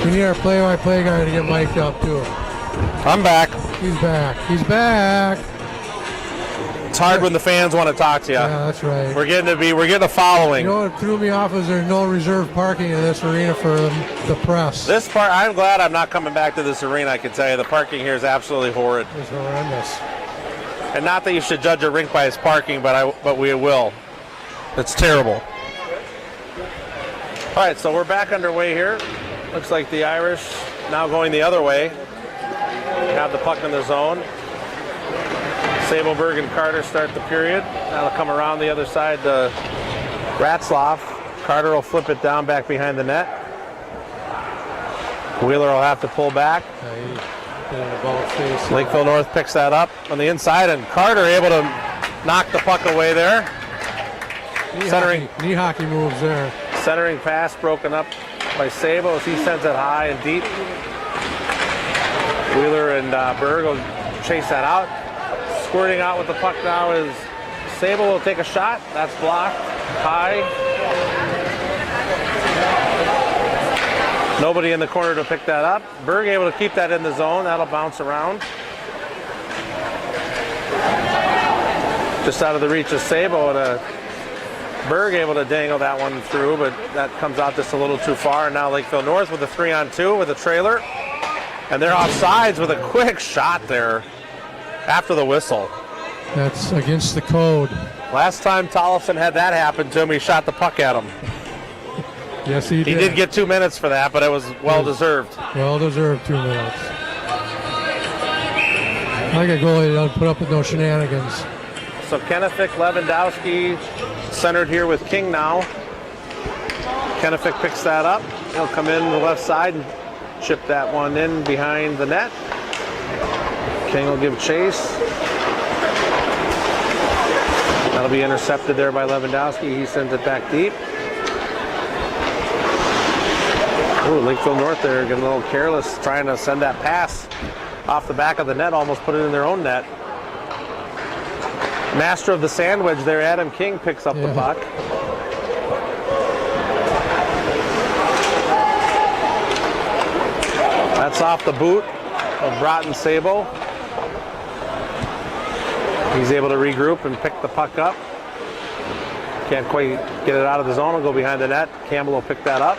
B: We need our play-by-play guy to get mic'd up, too.
A: I'm back.
B: He's back. He's back.
A: It's hard when the fans want to talk to you.
B: Yeah, that's right.
A: We're getting a following.
B: You know what threw me off is there's no reserve parking in this arena for the press.
A: This part, I'm glad I'm not coming back to this arena. I can tell you the parking here is absolutely horrid.
B: It's horrendous.
A: And not that you should judge a rink by its parking, but we will. It's terrible. All right, so we're back underway here. Looks like the Irish now going the other way. Have the puck in the zone. Sableberg and Carter start the period. That'll come around the other side to Ratzlaff. Carter will flip it down back behind the net. Wheeler will have to pull back. Lakeville North picks that up on the inside, and Carter able to knock the puck away there.
B: Knee hockey moves there.
A: Centering pass broken up by Sable as he sends it high and deep. Wheeler and Berg will chase that out. Squirting out with the puck now is Sable will take a shot. That's blocked high. Nobody in the corner to pick that up. Berg able to keep that in the zone. That'll bounce around. Just out of the reach of Sable, and Berg able to dangle that one through, but that comes out just a little too far. And now Lakeville North with a 3-on-2 with a trailer. And they're offsides with a quick shot there after the whistle.
B: That's against the code.
A: Last time Tollefson had that happen to him, he shot the puck at him.
B: Yes, he did.
A: He did get 2 minutes for that, but it was well-deserved.
B: Well-deserved 2 minutes. I like a goalie that doesn't put up with no shenanigans.
A: So Kennefic, Lewandowski centered here with King now. Kennefic picks that up. He'll come in the left side and chip that one in behind the net. King will give chase. That'll be intercepted there by Lewandowski. He sends it back deep. Oh, Lakeville North there getting a little careless, trying to send that pass off the back of the net, almost put it in their own net. Master of the sandwich there, Adam King picks up the puck. That's off the boot of Broughton Sabo. He's able to regroup and pick the puck up. Can't quite get it out of the zone. Will go behind the net. Campbell will pick that up.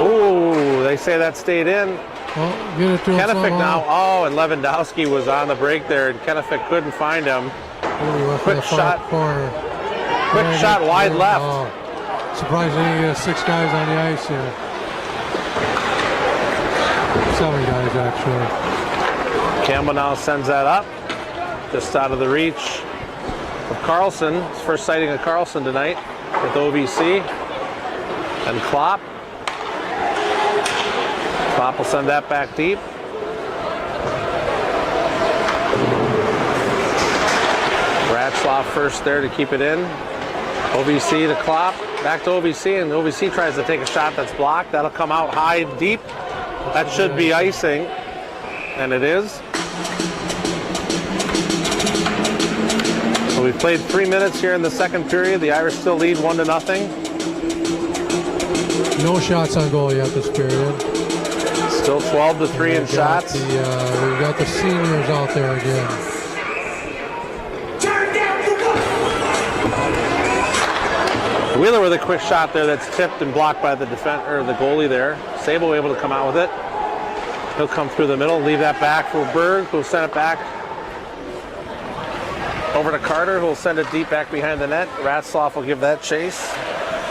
A: Ooh, they say that stayed in.
B: Well, get it to him
A: Kennefic
B: somehow.
A: now. Oh, and Lewandowski was on the break there, and Kennefic couldn't find him. Quick shot.
B: Corner.
A: Quick shot wide left.
B: Oh, surprised they didn't get 6 guys on the ice here. 7 guys, actually.
A: Campbell now sends that up, just out of the reach of Carlson. His first sighting of Carlson tonight with OVC. And Klopp. Klopp will send that back deep. Ratzlaff first there to keep it in. OVC to Klopp. Back to OVC, and OVC tries to take a shot that's blocked. That'll come out high, deep. That should be icing, and it is. So we've played 3 minutes here in the second period. The Irish still lead 1-0.
B: No shots on goal yet this period.
A: Still 12-3 in shots.
B: We've got the seniors out there again.
A: Wheeler with a quick shot there that's tipped and blocked by the defender, the goalie there. Sabo able to come out with it. He'll come through the middle, leave that back for Berg, who'll send it back over to Carter, who'll send it deep back behind the net. Ratzlaff will give that chase.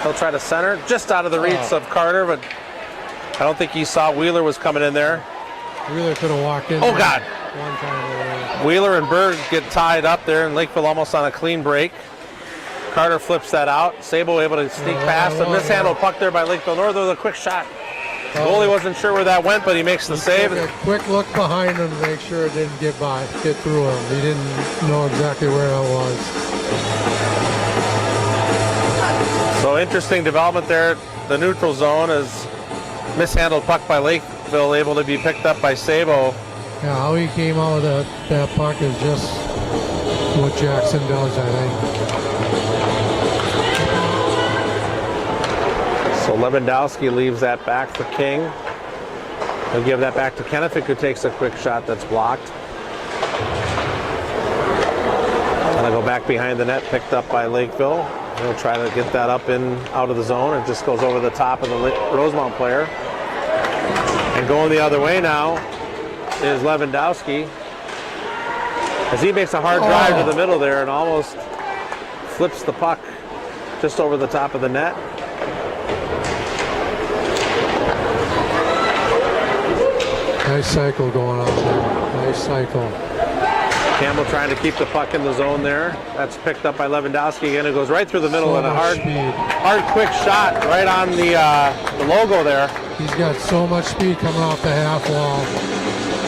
A: He'll try to center, just out of the reach of Carter, but don't think he saw Wheeler was coming in there.
B: Wheeler could have walked in.
A: Oh, God.
B: One time.
A: Wheeler and Berg get tied up there, and Lakeville almost on a clean break. Carter flips that out. Sabo able to sneak past. A mishandled puck there by Lakeville North with a quick shot. Goalie wasn't sure where that went, but he makes the save.
B: A quick look behind him to make sure it didn't get through him. He didn't know exactly where that was.
A: So interesting development there. The neutral zone is mishandled puck by Lakeville, able to be picked up by Sabo.
B: Yeah, how he came out with that puck is just what Jackson does, I think.
A: So Lewandowski leaves that back for King. He'll give that back to Kennefic, who takes a quick shot that's blocked. And I'll go back behind the net, picked up by Lakeville. He'll try to get that up and out of the zone. It just goes over the top of the Rosemount player. And going the other way now is Lewandowski, as he makes a hard drive to the middle there and almost flips the puck just over the top of the net.
B: Nice cycle going on there. Nice cycle.
A: Campbell trying to keep the puck in the zone there. That's picked up by Lewandowski again. It goes right through the middle and a hard quick shot right on the logo there.
B: He's got so much speed coming off the half wall.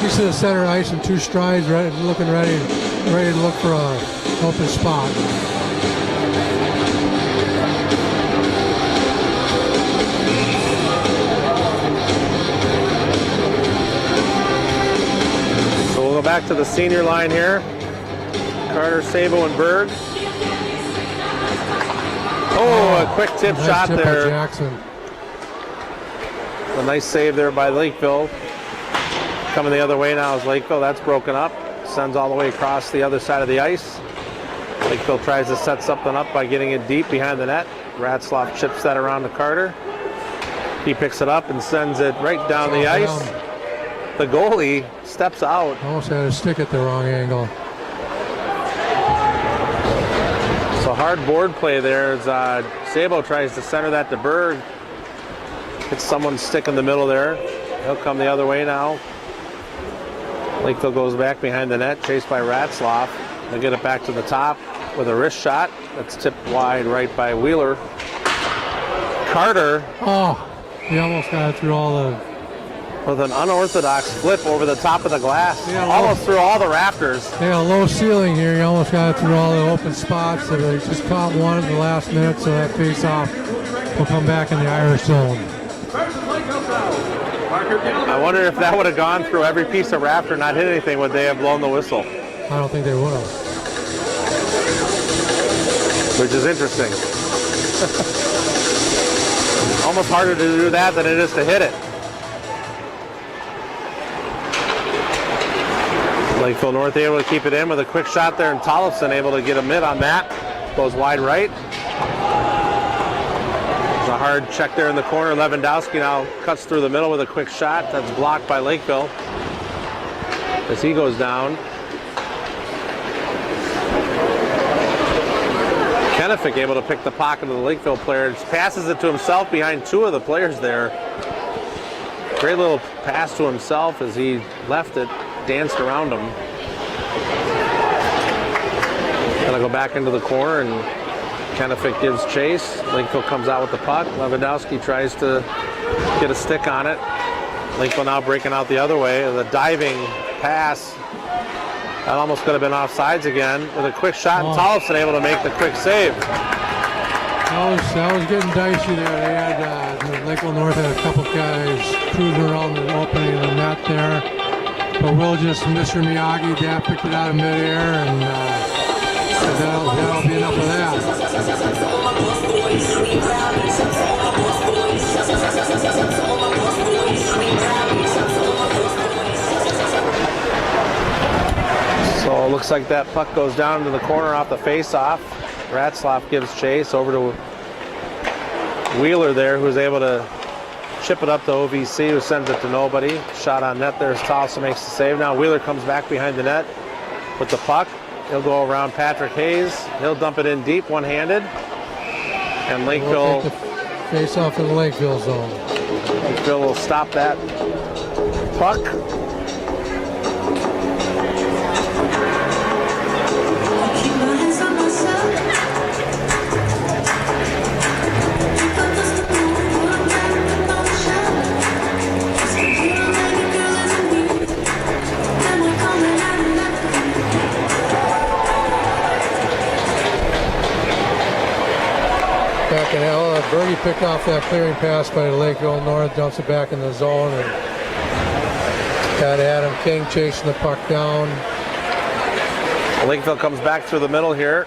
B: He's to the center ice in 2 strides, looking ready to look for an open spot.
A: We'll go back to the senior line here. Carter, Sabo, and Berg. A quick tip
B: nice
A: shot
B: tip
A: there.
B: By Jackson.
A: A nice save there by Lakeville. Coming the other way now is Lakeville. That's broken up. Sends all the way across the other side of the ice. Lakeville tries to set something up by getting it deep behind the net. Ratzlaff chips that around to Carter. He picks it up and sends it right down the ice. The goalie steps out.
B: Almost had to stick it the wrong angle.
A: So hard board play there as Sabo tries to center that to Berg. It's someone's stick in the middle there. He'll come the other way now. Lakeville goes back behind the net, chased by Ratzlaff. They get it back to the top with a wrist shot. That's tipped wide right by Wheeler. Carter.
B: He almost got it through all the...
A: With an unorthodox flip over the top of the glass. Almost through all the rafters.
B: Yeah, low ceiling here. He almost got it through all the open spots. So he just caught one in the last minute, so that face-off will come back in the Irish zone.
A: I wonder if that would have gone through every piece of rafter, not hit anything, would they have blown the whistle?
B: I don't think they would have.
A: Which is interesting. Almost harder to do that than it is to hit it. Lakeville North able to keep it in with a quick shot there, and Tollefson able to get a mid on that. Goes wide right. There's a hard check there in the corner. Lewandowski now cuts through the middle with a quick shot. That's blocked by Lakeville as he goes down. Kennefic able to pick the pocket of the Lakeville player. Passes it to himself behind 2 of the players there. Great little pass to himself as he left it. Danced around him. Gonna go back into the corner, and Kennefic gives chase. Lakeville comes out with the puck. Lewandowski tries to get a stick on it. Lakeville now breaking out the other way. The diving pass. That almost could have been offsides again with a quick shot, and Tollefson able to make the quick save.
B: That was getting dicey there. They had Lakeville North had a couple guys cruising around the opening of the net there. But we'll just, Mr. Miyagi, Dad picked it out of midair, and that'll be enough of that.
A: So it looks like that puck goes down to the corner off the face-off. Ratzlaff gives chase over to Wheeler there, who's able to chip it up to OVC, who sends it to nobody. Shot on net there as Tollefson makes the save. Now Wheeler comes back behind the net with the puck. He'll go around Patrick Hayes. He'll dump it in deep, one-handed. And Lakeville...
B: We'll take the face off in the Lakeville zone.
A: Lakeville will stop that puck.
B: Back in hell, Berge picked off that clearing pass by Lakeville North, dumps it back in the zone, and got Adam King chasing the puck down.
A: Lakeville comes back through the middle here.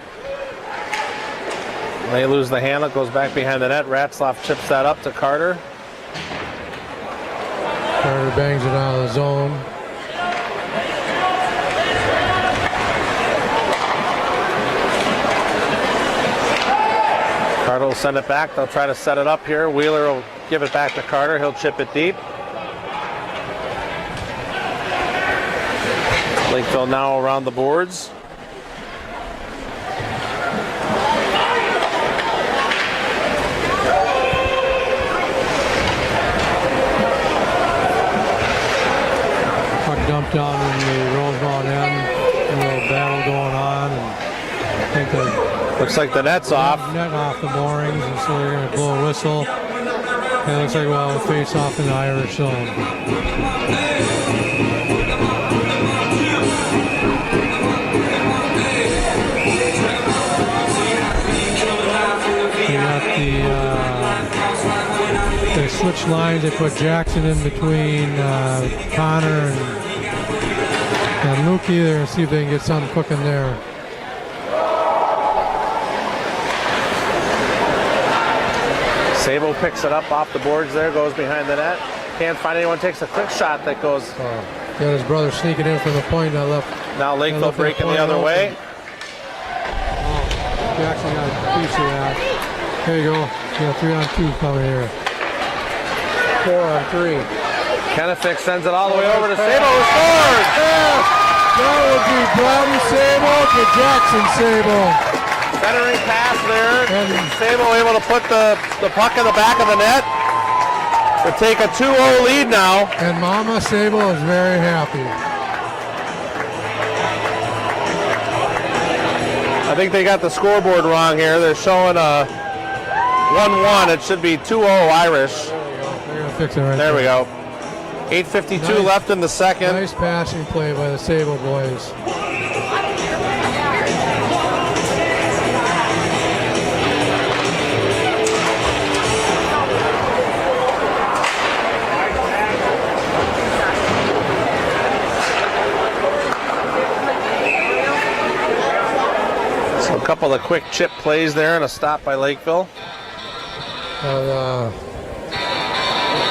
A: They lose the handle, it goes back behind the net. Ratzlaff chips that up to Carter.
B: Carter bangs it out of the zone.
A: Carter will send it back. They'll try to set it up here. Wheeler will give it back to Carter. He'll chip it deep. Lakeville now around the boards.
B: Puck dumped down in the Rosemount end. A little battle going on, and I think the
A: Looks like the net's off.
B: net off the moorings, and so they're going to blow a whistle. And it looks like we'll face off in the Irish zone. They switch lines. They put Jackson in between Connor and Lukey there and see if they can get something cooking there.
A: Sabo picks it up off the boards there, goes behind the net. Can't find anyone, takes a quick shot that goes.
B: Got his brother sneaking in from the point.
A: Now Lakeville breaking the other way.
B: Jackson got a piece of that. There you go. You got 3-on-2 coming here. 4-on-3.
A: Kennefic sends it all the way over to Sabo, who scores!
B: Yes! That would be Bobby Sabo to Jackson Sabo.
A: Centering pass there. And Sabo able to put the puck in the back of the net. To take a 2-0 lead now.
B: And Mama Sabo is very happy.
A: I think they got the scoreboard wrong here. They're showing a 1-1. It should be 2-0 Irish.
B: They're going to fix it right
A: there. There we go. 8:52 left in the second.
B: Nice passing play by the Sabo boys.
A: A couple of quick chip plays there and a stop by Lakeville.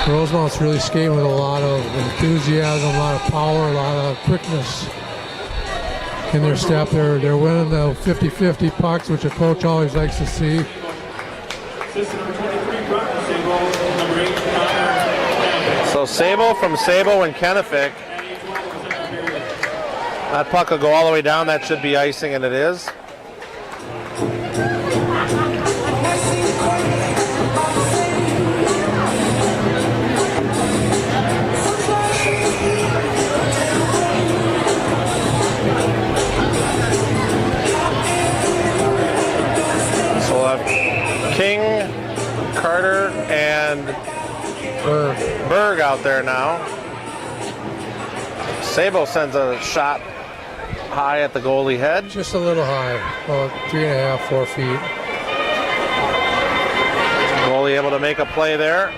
B: Rosemount's really skating with a lot of enthusiasm, a lot of power, a lot of quickness in their step. They're winning the 50-50 pucks, which a coach always likes to see.
A: So Sabo from Sabo and Kennefic. That puck will go all the way down. That should be icing, and it is. King, Carter, and Berg out there now. Sabo sends a shot high at the goalie head.
B: Just a little high, about 3.5, 4 feet.
A: Goalie able to make a play there.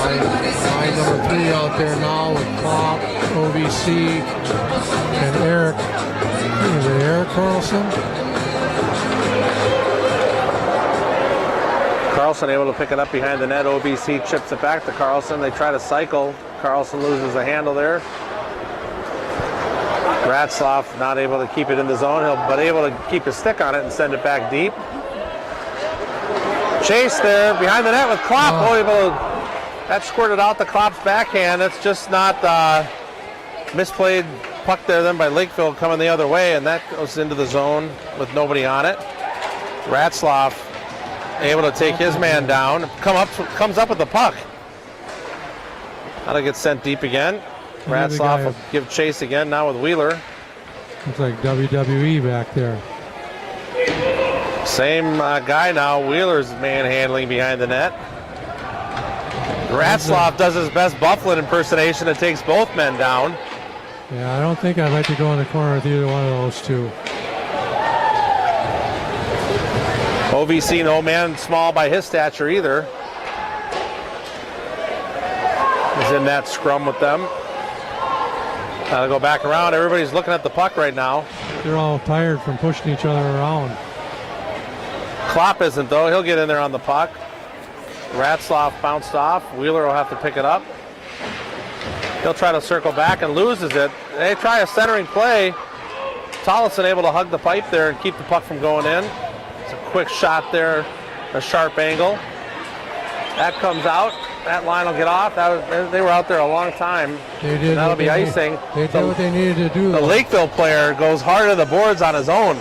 B: Line number 3 out there now with Klopp, OVC, and Eric. Is it Eric Carlson?
A: Carlson able to pick it up behind the net. OVC chips it back to Carlson. They try to cycle. Carlson loses the handle there. Ratzlaff not able to keep it in the zone, but able to keep his stick on it and send it back deep. Chase there behind the net with Klopp. That squirted out the Klopp's backhand. That's just not misplayed puck there then by Lakeville coming the other way, and that goes into the zone with nobody on it. Ratzloff able to take his man down. Comes up with the puck. That'll get sent deep again. Ratzloff will give chase again now with Wheeler.
B: Looks like WWE back there.
A: Same guy now. Wheeler's manhandling behind the net. Ratzloff does his best Bufflin impersonation and takes both men down.
B: Yeah, I don't think I'd like to go in the corner with either one of those two.
A: OVC no man small by his stature either. He's in that scrum with them. Gotta go back around. Everybody's looking at the puck right now.
B: They're all tired from pushing each other around.
A: Klopp isn't though. He'll get in there on the puck. Ratzloff bounced off. Wheeler will have to pick it up. He'll try to circle back and loses it. They try a centering play. Tollison able to hug the pipe there and keep the puck from going in. It's a quick shot there, a sharp angle. That comes out. That line will get off. They were out there a long time.
B: They did.
A: That'll be icing.
B: They did what they needed to do.
A: The Lakeville player goes hard to the boards on his own.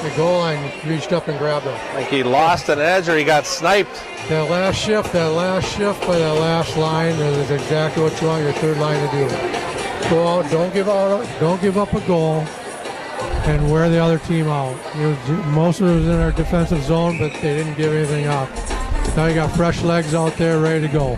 B: The goal line reached up and grabbed him.
A: Like he lost an edge or he got sniped.
B: That last shift by that last line is exactly what you want your third line to do. Go out, don't give up a goal, and wear the other team out. Most of it was in our defensive zone, but they didn't give anything up. Now you got fresh legs out there ready to go.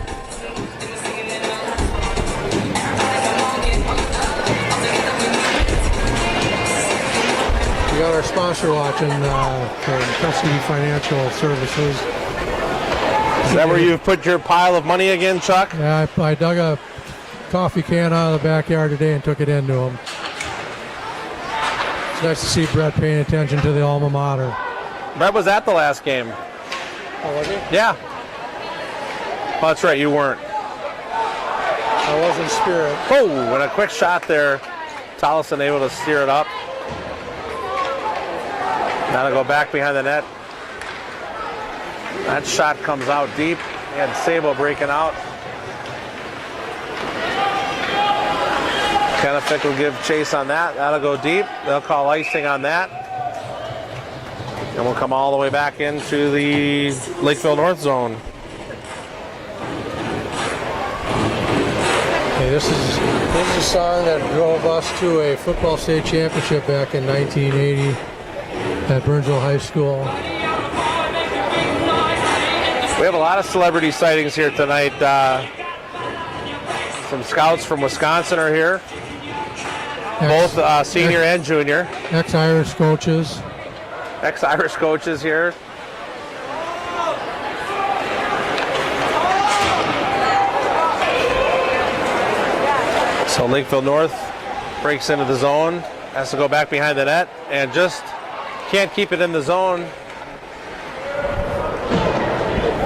B: We got our sponsor watching from Custody Financial Services.
A: Is that where you've put your pile of money again, Chuck?
B: Yeah, I dug a coffee can out of the backyard today and took it into him. It's nice to see Brett paying attention to the alma mater.
A: Brett was at the last game.
B: Oh, was he?
A: Yeah. Oh, that's right, you weren't.
B: I was in spirit.
A: Oh, and a quick shot there. Tollison able to steer it up. Now to go back behind the net. That shot comes out deep. And Sabo breaking out. Kennefic will give chase on that. That'll go deep. They'll call icing on that. And we'll come all the way back into the Lakeville North zone.
B: Okay, this is a song that drove us to a football state championship back in 1980 at Burnsville High School.
A: We have a lot of celebrity sightings here tonight. Some scouts from Wisconsin are here. Both senior and junior.
B: Ex-Irish coaches.
A: Ex-Irish coaches here. So Lakeville North breaks into the zone, has to go back behind the net, and just can't keep it in the zone.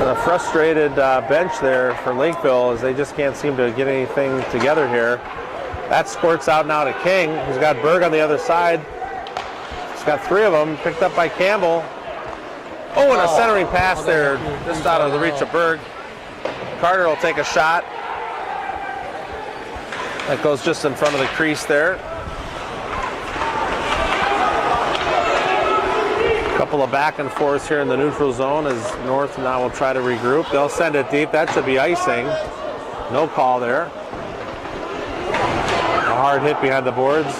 A: And a frustrated bench there for Lakeville as they just can't seem to get anything together here. That squirts out now to King, who's got Berg on the other side. He's got three of them, picked up by Campbell. Oh, and a centering pass there, just out of the reach of Berg. Carter will take a shot. That goes just in front of the crease there. A couple of back and forths here in the neutral zone as North now will try to regroup. They'll send it deep. That should be icing. No call there. A hard hit behind the boards.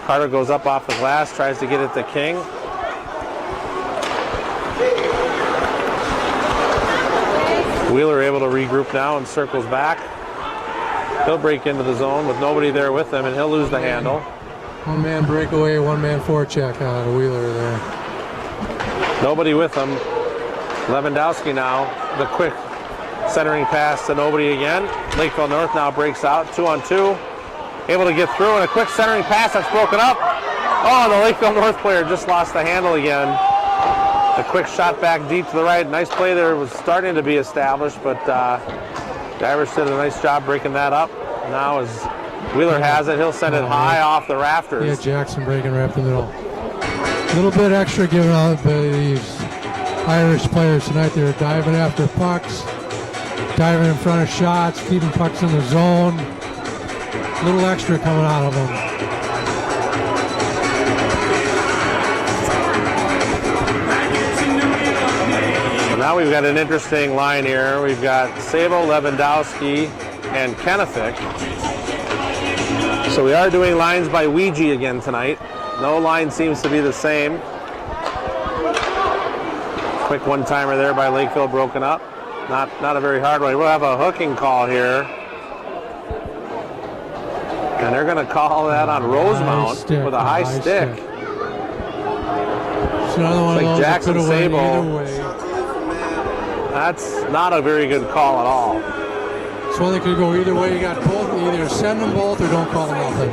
A: Carter goes up off the glass, tries to get it to King. Wheeler able to regroup now and circles back. He'll break into the zone with nobody there with him, and he'll lose the handle.
B: One man breakaway, one man forecheck out of Wheeler there.
A: Nobody with him. Lewandowski now, the quick centering pass to nobody again. Lakeville North now breaks out, 2-on-2. Able to get through, and a quick centering pass that's broken up. Oh, the Lakeville North player just lost the handle again. A quick shot back deep to the right. Nice play there, was starting to be established, but the Irish did a nice job breaking that up. Now as Wheeler has it, he'll send it high off the rafters.
B: Yeah, Jackson breaking right up the middle. A little bit extra given out by these Irish players tonight. They're diving after pucks, diving in front of shots, keeping pucks in the zone. A little extra coming out of them.
A: Now we've got an interesting line here. We've got Sabo, Lewandowski, and Kennefic. So we are doing lines by Ouija again tonight. No line seems to be the same. Quick one-timer there by Lakeville, broken up. Not a very hard one. We'll have a hooking call here. And they're going to call that on Rosemount with a high stick.
B: It's another one
A: Like
B: of those
A: Jackson
B: that could have went
A: Sabo.
B: either way.
A: That's not a very good call at all.
B: So they could go either way. You got both. Either send them both or don't call nothing.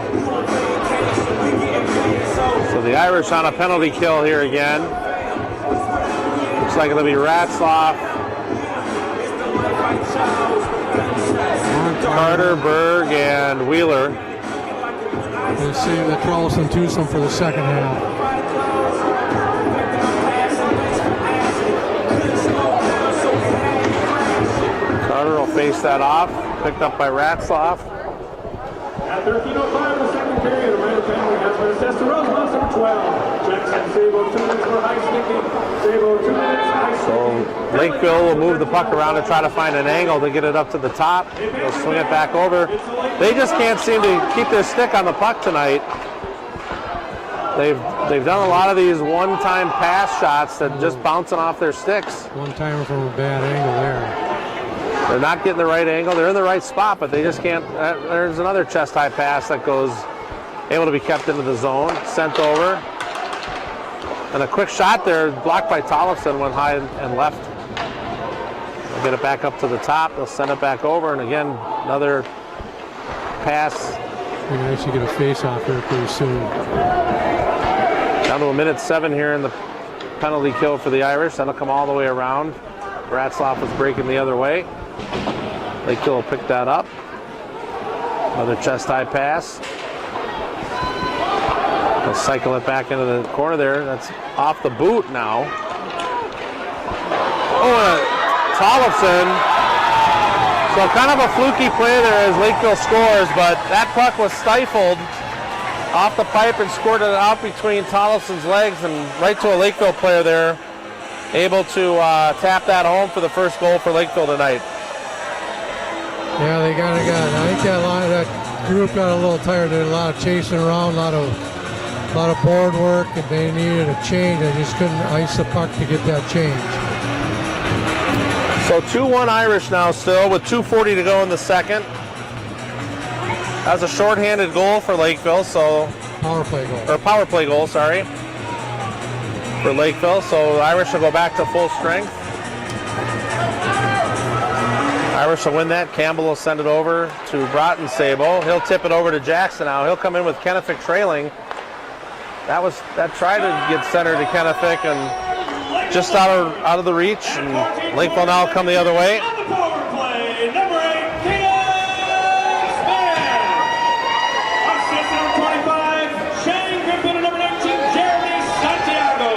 A: So the Irish on a penalty kill here again. Looks like it'll be Ratzlaff, Carter, Berg, and Wheeler.
B: They save the Carlson twosome for the second half.
A: Carter will face that off, picked up by Ratzlaff.
C: At 13:05 in the second period, a minor penalty has been assessed to Rosemount, number 12. Jackson Sabo 2 minutes for high sticking. Sabo 2 minutes high sticking.
A: So Lakeville will move the puck around to try to find an angle to get it up to the top. They'll swing it back over. They just can't seem to keep their stick on the puck tonight. They've done a lot of these one-time pass shots that just bouncing off their sticks.
B: One timer from a bad angle there.
A: They're not getting the right angle. They're in the right spot, but they just can't. There's another chest-high pass that goes able to be kept into the zone, sent over. And a quick shot there, blocked by Tollefson, went high and left. They'll get it back up to the top. They'll send it back over, and again, another pass.
B: We can actually get a face-off here pretty soon.
A: Down to 1:07 here in the penalty kill for the Irish. That'll come all the way around. Ratzlaff was breaking the other way. Lakeville will pick that up. Another chest-high pass. They'll cycle it back into the corner there. That's off the boot now. Oh, Tollefson. So kind of a fluky play there as Lakeville scores, but that puck was stifled off the pipe and scored it out between Tollefson's legs and right to a Lakeville player there. Able to tap that home for the first goal for Lakeville tonight.
B: Yeah, they got it. I think that group got a little tired. They did a lot of chasing around, a lot of board work, and they needed a change. They just couldn't ice the puck to get that change.
A: So 2-1 Irish now still with 2:40 to go in the second. That was a shorthanded goal for Lakeville, so
B: Power play goal.
A: or power play goal, sorry, for Lakeville. So the Irish will go back to full strength. Irish will win that. Campbell will send it over to Broughton Sabo. He'll tip it over to Jackson now. He'll come in with Kennefic trailing. That tried to get center to Kennefic and just out of the reach. And Lakeville now come the other way.
C: On the forward play, number 8, Keenan Smith. Assist number 25, Shane Griffin, and number 19, Jeremy Santiago.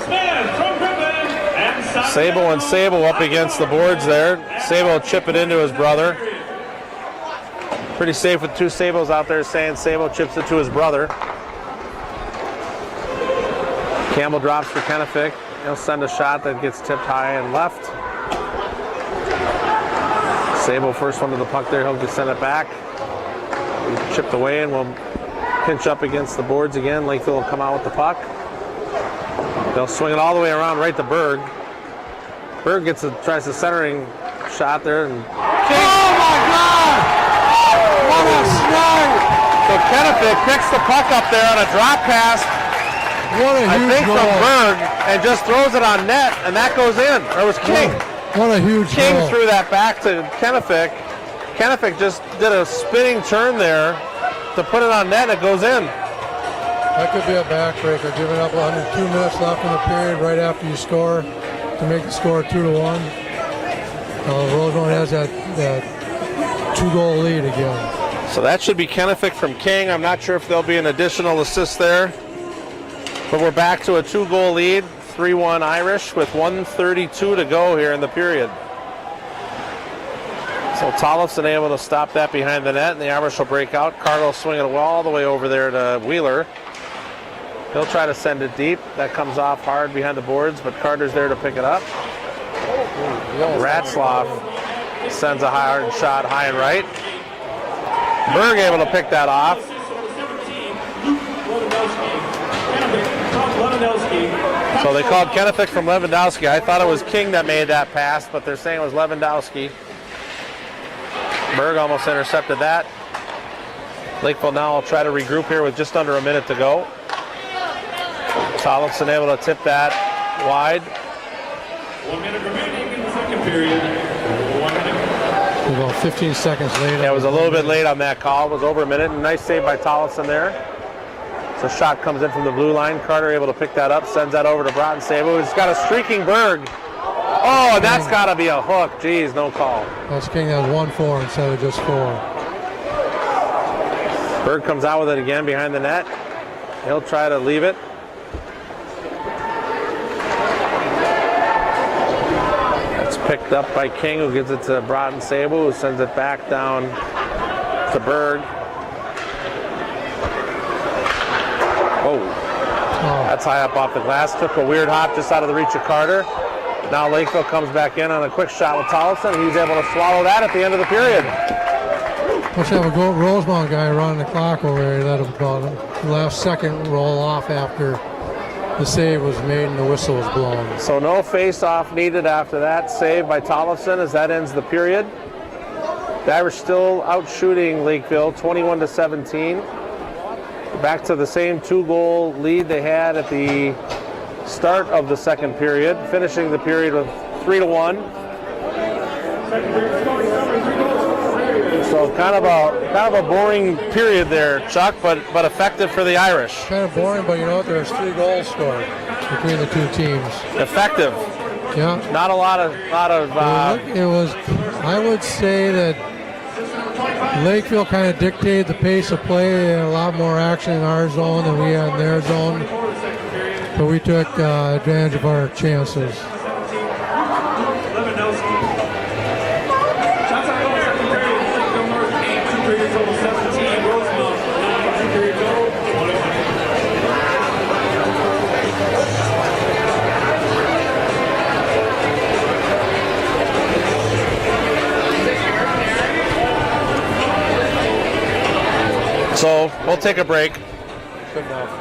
C: Smith from Griffin and Santiago.
A: Sabo and Sabo up against the boards there. Sabo chip it into his brother. Pretty safe with two Sabos out there saying Sabo chips it to his brother. Campbell drops for Kennefic. He'll send a shot that gets tipped high and left. Sabo first one to the puck there. He'll just send it back. Chipped away and we'll pinch up against the boards again. Lakeville will come out with the puck. They'll swing it all the way around right to Berg. Berg tries the centering shot there. And
B: Oh my God! What a snag!
A: so Kennefic picks the puck up there on a drop pass,
B: What a
A: I
B: huge
A: think
B: goal!
A: from Berg, and just throws it on net, and that goes in. Or it was King.
B: What a huge
A: King
B: goal!
A: threw that back to Kennefic. Kennefic just did a spinning turn there to put it on net, and it goes in.
B: That could be a backbreaker. Giving up under 2 minutes left in the period, right after you score, to make the score 2-1. Rosemount has that 2-goal lead again.
A: So that should be Kennefic from King. I'm not sure if there'll be an additional assist there. But we're back to a 2-goal lead, 3-1 Irish with 1:32 to go here in the period. So Tollefson able to stop that behind the net, and the Irish will break out. Carter will swing it all the way over there to Wheeler. He'll try to send it deep. That comes off hard behind the boards, but Carter's there to pick it up. Ratzloff sends a hard shot high and right. Berg able to pick that off. So they called Kennefic from Lewandowski. I thought it was King that made that pass, but they're saying it was Lewandowski. Berg almost intercepted that. Lakeville now will try to regroup here with just under a minute to go. Tollefson able to tip that wide.
C: 1 minute remaining in the second period. 1 minute.
B: About 15 seconds late.
A: Yeah, it was a little bit late on that call. It was over a minute. Nice save by Tollefson there. So shot comes in from the blue line. Carter able to pick that up, sends that over to Broughton Sabo. He's got a streaking Berg. Oh, and that's got to be a hook. Jeez, no call.
B: That's King has 1-4 instead of just 4.
A: Berg comes out with it again behind the net. He'll try to leave it. That's picked up by King, who gives it to Broughton Sabo, who sends it back down to Berg. Oh, that's high up off the glass. Took a weird hop just out of the reach of Carter. Now Lakeville comes back in on a quick shot with Tollefson. He's able to swallow that at the end of the period.
B: Let's have a Rosemount guy running the clock over there. He let about the last second roll off after the save was made and the whistle was blown.
A: So no face-off needed after that save by Tollefson as that ends the period. The Irish still out shooting Lakeville 21-17. Back to the same 2-goal lead they had at the start of the second period, finishing the period with 3-1. So kind of a boring period there, Chuck, but effective for the Irish.
B: Kind of boring, but you know what? There's 3 goals scored between the two teams.
A: Effective.
B: Yeah.
A: Not a lot of.
B: It was. I would say that Lakeville kind of dictated the pace of play. They had a lot more action in our zone than we had in their zone, but we took advantage of our chances.
A: So we'll take a break.
B: Good enough.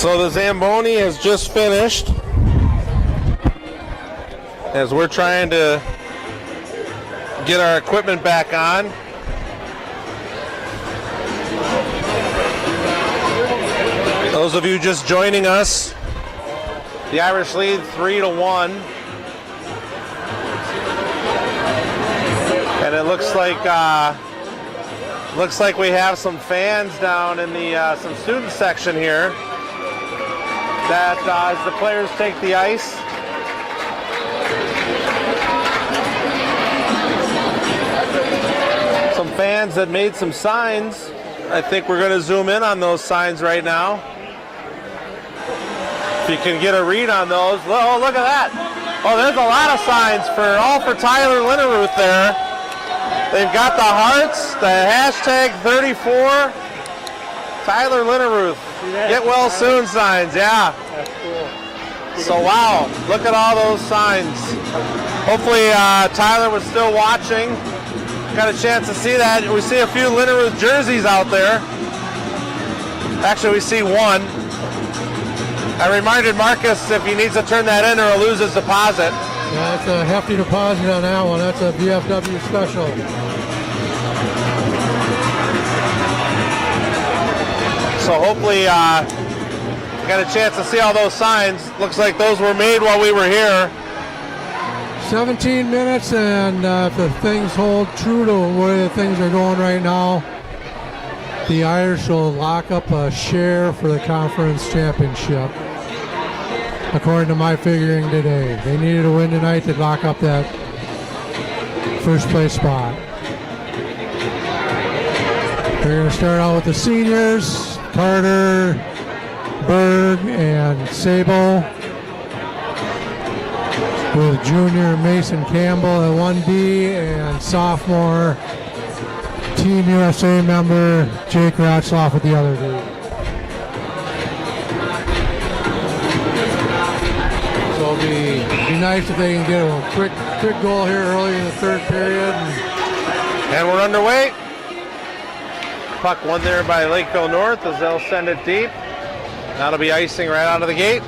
A: So the Zamboni has just finished as we're trying to get our equipment back on. Those of you just joining us, the Irish lead 3-1. And it looks like we have some fans down in the some student section here that as the players take the ice. Some fans that made some signs. I think we're going to zoom in on those signs right now. If you can get a read on those. Oh, look at that. Oh, there's a lot of signs for Tyler Linneruth there. They've got the hearts, the hashtag 34, Tyler Linneruth. Get well soon signs, yeah.
D: That's cool.
A: So wow, look at all those signs. Hopefully Tyler was still watching. Got a chance to see that. We see a few Linneruth jerseys out there. Actually, we see one. I reminded Marcus if he needs to turn that in or he'll lose his deposit.
B: Yeah, that's a hefty deposit on that one. That's a VFW special.
A: So hopefully got a chance to see all those signs. Looks like those were made while we were here.
B: 17 minutes, and if the things hold true to the way the things are going right now, the Irish will lock up a share for the conference championship. According to my figuring today, they needed a win tonight to lock up that first place spot. We're going to start out with the seniors, Carter, Berg, and Sabo, with junior Mason Campbell at 1D and sophomore Team USA member Jake Ratzloff with the other D. So it'll be nice if they can get a quick goal here early in the third period.
A: And we're underway. Puck won there by Lakeville North as they'll send it deep. That'll be icing right out of the gate.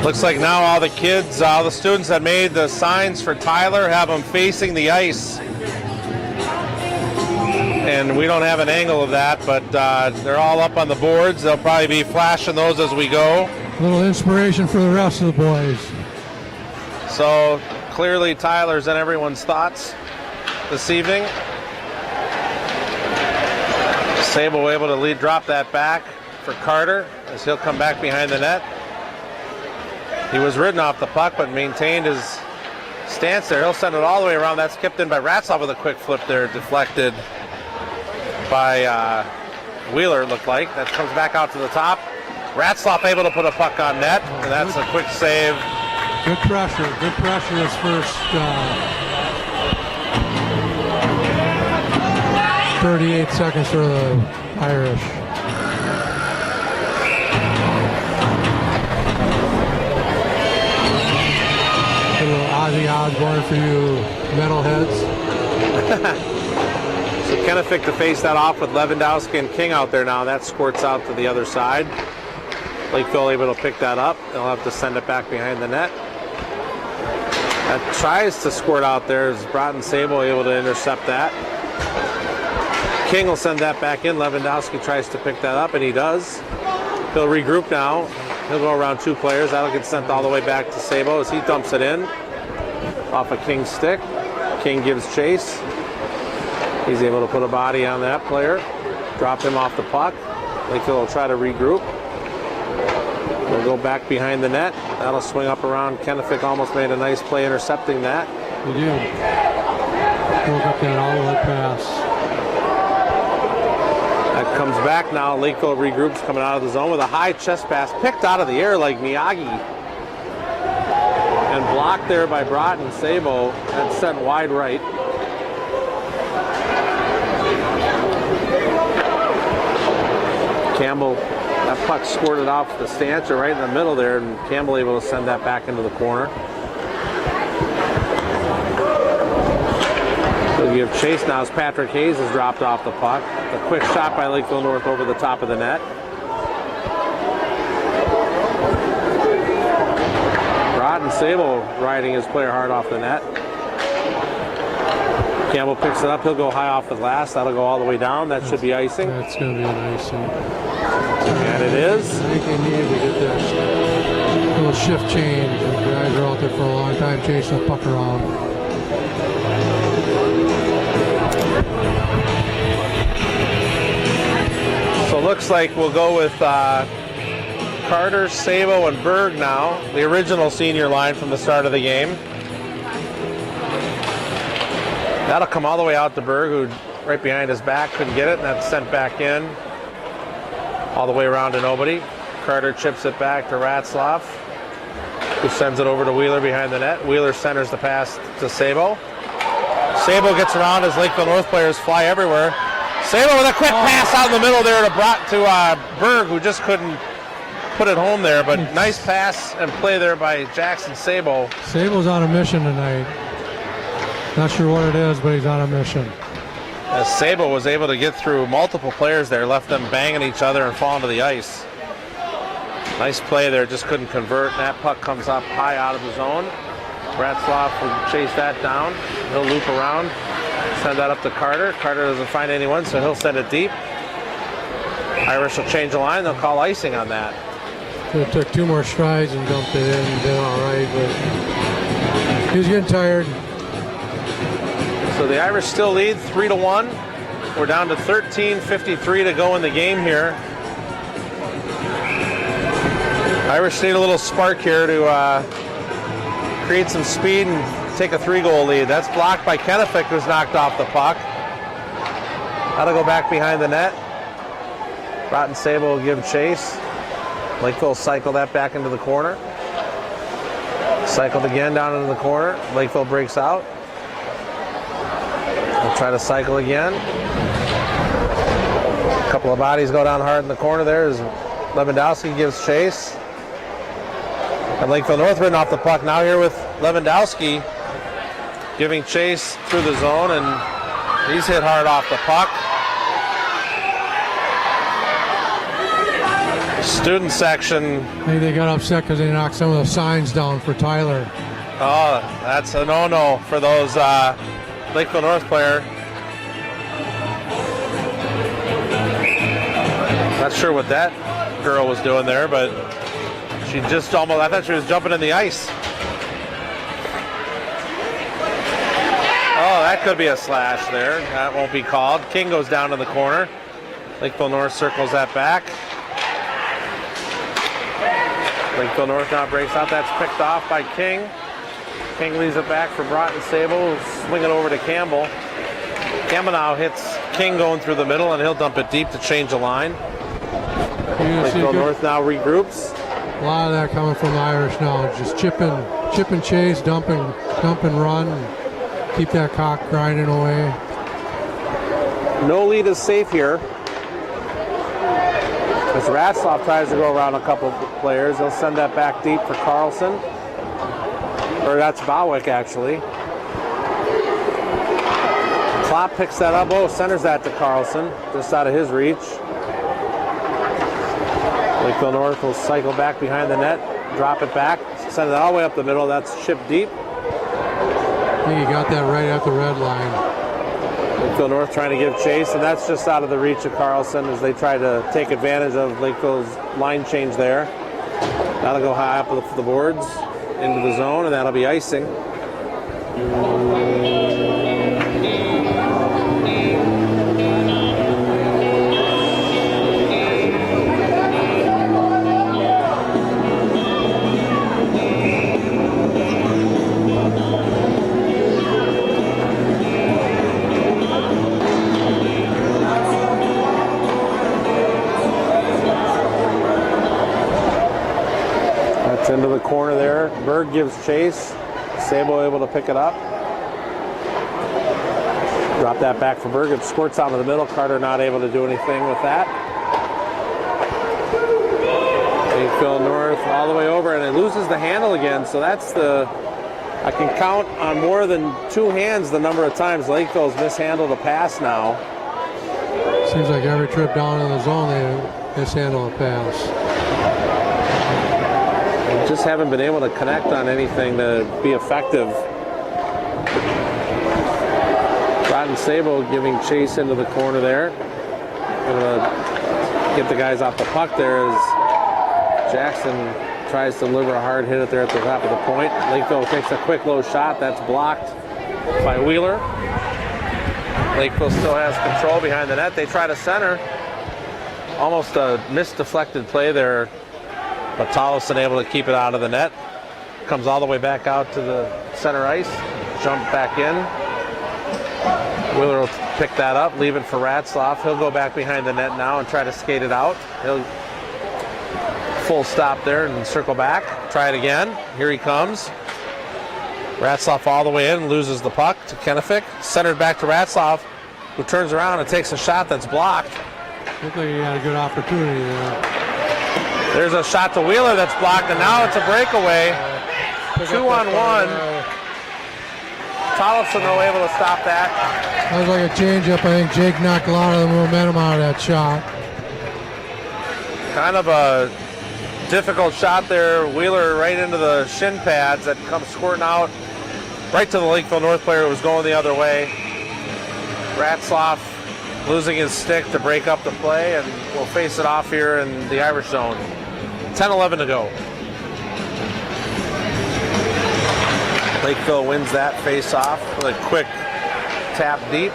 A: Looks like now all the kids, all the students that made the signs for Tyler have them facing the ice. And we don't have an angle of that, but they're all up on the boards. They'll probably be flashing those as we go.
B: A little inspiration for the rest of the boys.
A: So clearly Tyler's in everyone's thoughts this evening. Sable able to drop that back for Carter as he'll come back behind the net. He was ridden off the puck but maintained his stance there. He'll send it all the way around. That's kept in by Ratzloff with a quick flip there, deflected by Wheeler, it looked like. That comes back out to the top. Ratzloff able to put a puck on net, and that's a quick save.
B: Good pressure his first 38 seconds for the Irish. A little Ozzy Osbourne for you metalheads.
A: So Kennefic to face that off with Lewandowski and King out there now. That squirts out to the other side. Lakeville able to pick that up. They'll have to send it back behind the net. That tries to squirt out there. Is Broughton Sable able to intercept that? King will send that back in. Lewandowski tries to pick that up, and he does. He'll regroup now. He'll go around two players. That'll get sent all the way back to Sabo as he dumps it in off of King's stick. King gives chase. He's able to put a body on that player. Drop him off the puck. Lakeville will try to regroup. They'll go back behind the net. That'll swing up around. Kennefic almost made a nice play intercepting that.
B: He did. Broke up that all-the-way pass.
A: That comes back now. Lakeville regroups coming out of the zone with a high chest pass picked out of the air like Miyagi. And blocked there by Broughton Sabo. That's sent wide right. Campbell, that puck squirted off the stanchion right in the middle there, and Campbell able to send that back into the corner. We give chase now as Patrick Hayes has dropped off the puck. A quick shot by Lakeville North over the top of the net. Broughton Sable riding his player hard off the net. Campbell picks it up. He'll go high off the glass. That'll go all the way down. That should be icing.
B: That's going to be an icing.
A: And it is.
B: I think they needed to get that little shift change. The guys are out there for a long time chasing the puck around.
A: So it looks like we'll go with Carter, Sabo, and Berg now. The original senior line from the start of the game. That'll come all the way out to Berg, who right behind his back couldn't get it, and that's sent back in. All the way around to nobody. Carter chips it back to Ratzloff, who sends it over to Wheeler behind the net. Wheeler centers the pass to Sabo. Sabo gets around as Lakeville North players fly everywhere. Sabo with a quick pass out in the middle there to Berg, who just couldn't put it home there, but nice pass and play there by Jackson Sabo.
B: Sable's on a mission tonight. Not sure what it is, but he's on a mission.
A: As Sabo was able to get through multiple players there, left them banging each other and falling to the ice. Nice play there, just couldn't convert. That puck comes up high out of the zone. Ratzloff will chase that down. He'll loop around, send that up to Carter. Carter doesn't find anyone, so he'll send it deep. Irish will change the line. They'll call icing on that.
B: It took 2 more strides and dumped it in and did all right, but he was getting tired.
A: So the Irish still lead 3-1. We're down to 13:53 to go in the game here. Irish need a little spark here to create some speed and take a 3-goal lead. That's blocked by Kennefic, who's knocked off the puck. That'll go back behind the net. Broughton Sable will give chase. Lakeville will cycle that back into the corner. Cycled again down into the corner. Lakeville breaks out. We'll try to cycle again. A couple of bodies go down hard in the corner there as Lewandowski gives chase. And Lakeville North ridden off the puck now here with Lewandowski giving chase through the zone, and he's hit hard off the puck. Student section.
B: I think they got upset because they knocked some of the signs down for Tyler.
A: Oh, that's a no-no for those Lakeville North player. Not sure what that girl was doing there, but she just almost, I thought she was jumping in the ice. Oh, that could be a slash there. That won't be called. King goes down in the corner. Lakeville North circles that back. Lakeville North now breaks out. That's picked off by King. King leaves it back for Broughton Sable. Swing it over to Campbell. Campbell now hits King going through the middle, and he'll dump it deep to change the line. Lakeville North now regroups.
B: A lot of that coming from the Irish now. Just chip and chase, dump and run. And keep that cock grinding away.
A: No lead is safe here. As Ratzloff tries to go around a couple of players, they'll send that back deep for Carlson. Or that's Bowick, actually. Klopp picks that up. Oh, centers that to Carlson, just out of his reach. Lakeville North will cycle back behind the net, drop it back, send it all the way up the middle. That's chipped deep.
B: I think he got that right at the red line.
A: Lakeville North trying to give chase, and that's just out of the reach of Carlson as they try to take advantage of Lakeville's line change there. That'll go high up the boards into the zone, and that'll be icing. Into the corner there. Berg gives chase. Sabo able to pick it up. Drop that back for Berg. It squirts out in the middle. Carter not able to do anything with that. Lakeville North all the way over, and it loses the handle again. So that's the I can count on more than 2 hands the number of times Lakeville's mishandled a pass now.
B: Seems like every trip down in the zone they mishandle a pass.
A: They just haven't been able to connect on anything to be effective. Rotten Sabo giving chase into the corner there. Gonna get the guys off the puck there as Jackson tries to deliver a hard hit there at the top of the point. Lakeville takes a quick low shot. That's blocked by Wheeler. Lakeville still has control behind the net. They try to center. Almost a missed deflected play there, but Tollefson able to keep it out of the net. Comes all the way back out to the center ice. Jump back in. Wheeler will pick that up, leave it for Ratzlaff. He'll go back behind the net now and try to skate it out. He'll full stop there and circle back. Try it again. Here he comes. Ratzlaff all the way in, loses the puck to Kenefick. Centered back to Ratzlaff, who turns around and takes a shot that's blocked.
B: Looked like he had a good opportunity there.
A: There's a shot to Wheeler that's blocked, and now it's a breakaway. 2-on-1. Tollefson, though, able to stop that.
B: That was like a changeup. I think Jake knocked a lot of the momentum out of that shot.
A: Kind of a difficult shot there. Wheeler right into the shin pads that comes squirting out right to the Lakeville North player who was going the other way. Ratzlaff losing his stick to break up the play, and we'll face it off here in the Irish zone. 10-11 to go. Lakeville wins that face-off with a quick tap deep.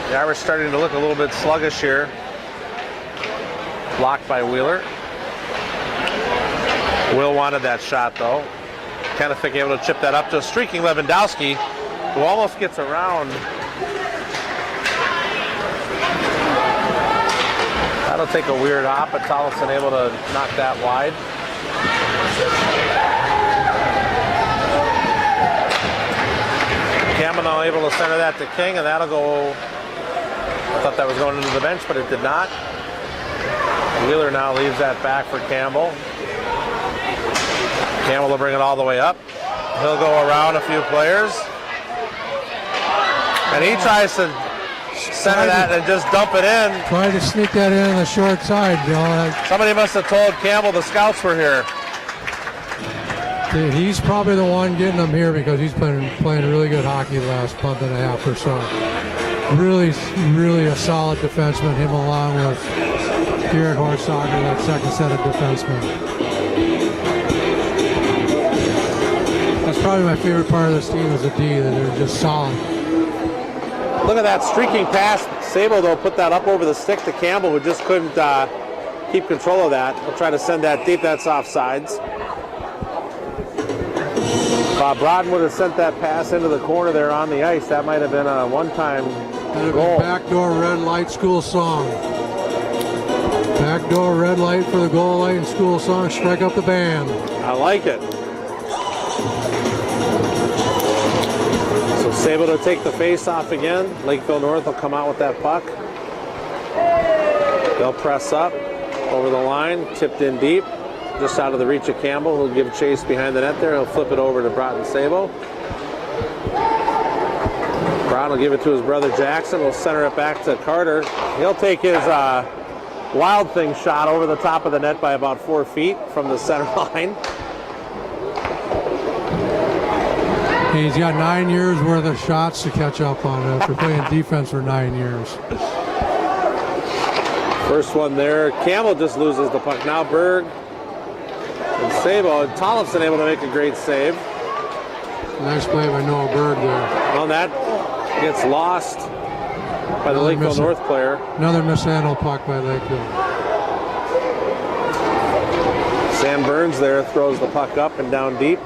A: The Irish starting to look a little bit sluggish here. Blocked by Wheeler. Will wanted that shot though. Kenefick able to chip that up to a streaking Lewandowski, who almost gets around. That'll take a weird hop, but Tollefson able to knock that wide. Kamenau able to center that to King, and that'll go. I thought that was going into the bench, but it did not. Wheeler now leaves that back for Campbell. Campbell will bring it all the way up. He'll go around a few players. And he tries to center that and just dump it in.
B: Tried to sneak that in on the short side, Bill.
A: Somebody must have told Campbell the scouts were here.
B: He's probably the one getting them here because he's been playing really good hockey the last month and a half or so. Really, really a solid defenseman, him along with Garrett Horsager, that second set of defensemen. That's probably my favorite part of this team is the D, that they're just solid.
A: Look at that streaking pass. Sabo, though, put that up over the stick to Campbell, who just couldn't keep control of that. He'll try to send that deep. That's offsides. Bob Brodden would have sent that pass into the corner there on the ice. That might have been a one-time goal.
B: Backdoor red light school song. Backdoor red light for the goal light and school song. Strike up the band.
A: I like it. So Sabo to take the face off again. Lakeville North will come out with that puck. They'll press up over the line, tipped in deep. Just out of the reach of Campbell, who'll give chase behind the net there. He'll flip it over to Broughton Sabo. Broughton will give it to his brother Jackson. We'll center it back to Carter. He'll take his Wild Thing shot over the top of the net by about 4 feet from the center line.
B: He's got 9 years worth of shots to catch up on after playing defense for 9 years.
A: First one there. Campbell just loses the puck. Now Berg and Sabo. And Tollefson able to make a great save.
B: Nice play by Noah Berg there.
A: Well, that gets lost by the Lakeville North player.
B: Another mishandled puck by Lakeville.
A: Sam Burns there throws the puck up and down deep.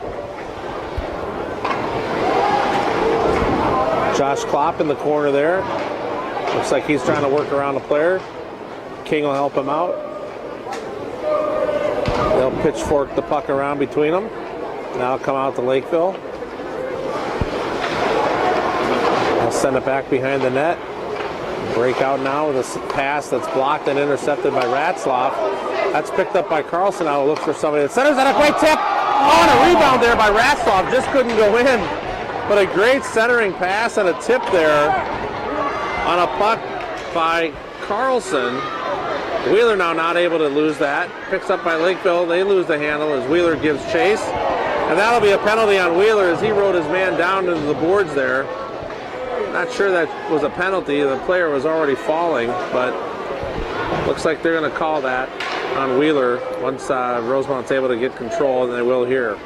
A: Josh Klopp in the corner there. Looks like he's trying to work around a player. King will help him out. They'll pitchfork the puck around between them. Now come out to Lakeville. They'll send it back behind the net. Break out now with a pass that's blocked and intercepted by Ratzlaff. That's picked up by Carlson now, who looks for somebody that centers, and a great tip. Oh, and a rebound there by Ratzloff. Just couldn't go in. But a great centering pass and a tip there on a puck by Carlson. Wheeler now not able to lose that. Picks up by Lakeville. They lose the handle as Wheeler gives chase. And that'll be a penalty on Wheeler as he rode his man down into the boards there. Not sure that was a penalty. The player was already falling, but looks like they're going to call that on Wheeler once Rosemount's able to get control, and they will here.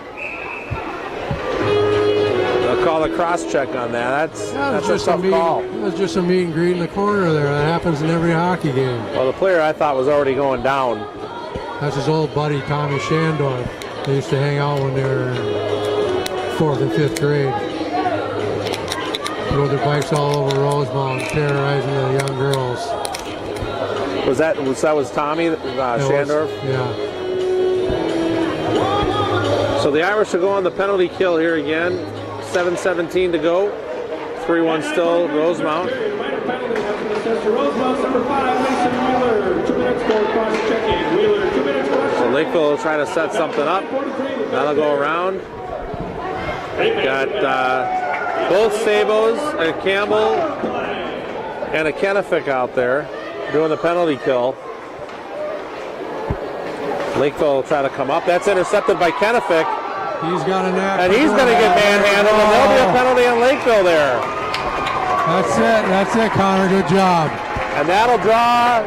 A: They'll call the cross check on that. That's a tough call.
B: It was just a meet and greet in the corner there. That happens in every hockey game.
A: Well, the player I thought was already going down.
B: That's his old buddy Tommy Shandor. They used to hang out when they were in 4th and 5th grade. Rode their bikes all over Rosemount, terrorizing the young girls.
A: Was that Tommy Shandor?
B: Yeah.
A: So the Irish will go on the penalty kill here again. 7:17 to go. 3-1 still Rosemount. So Lakeville will try to set something up. That'll go around. Got both Sabos, a Campbell, and a Kennefic out there doing the penalty kill. Lakeville will try to come up. That's intercepted by Kennefic.
B: He's got a knack.
A: And he's going to get manhandled, and there'll be a penalty on Lakeville there.
B: That's it, Connor. Good job.
A: And that'll draw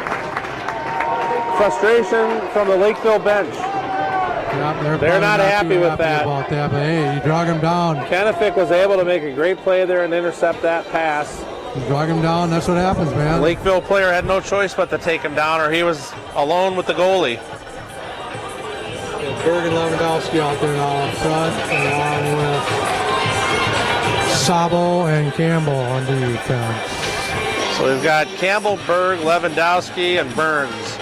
A: frustration from the Lakeville bench.
B: Yep,
A: they're not happy with that.
B: About that, but hey, you drug him down.
A: Kennefic was able to make a great play there and intercept that pass.
B: You drug him down, that's what happens, man.
A: Lakeville player had no choice but to take him down, or he was alone with the goalie.
B: Berg and Lewandowski out there now in front, along with Sabo and Campbell on defense.
A: So we've got Campbell, Berg, Lewandowski, and Burns.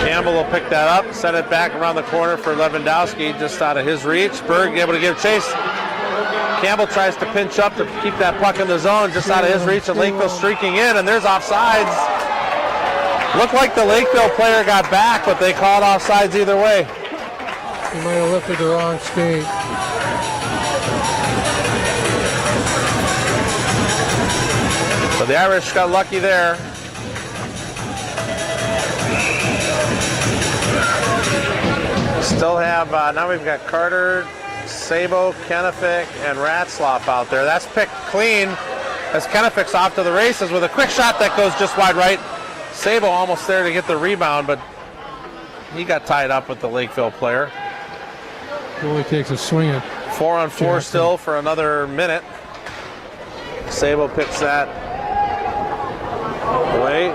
A: Campbell will pick that up, send it back around the corner for Lewandowski, just out of his reach. Berg able to give chase. Campbell tries to pinch up to keep that puck in the zone, just out of his reach, and Lakeville streaking in, and there's offsides. Looked like the Lakeville player got back, but they called offsides either way.
B: He might have lifted the wrong skate.
A: So the Irish got lucky there. Still have, now we've got Carter, Sabo, Kennefic, and Ratzloff out there. That's picked clean as Kennefic's off to the races with a quick shot that goes just wide right. Sabo almost there to get the rebound, but he got tied up with the Lakeville player.
B: It only takes a swing at
A: 4-on-4 still for another minute. Sabo picks that away.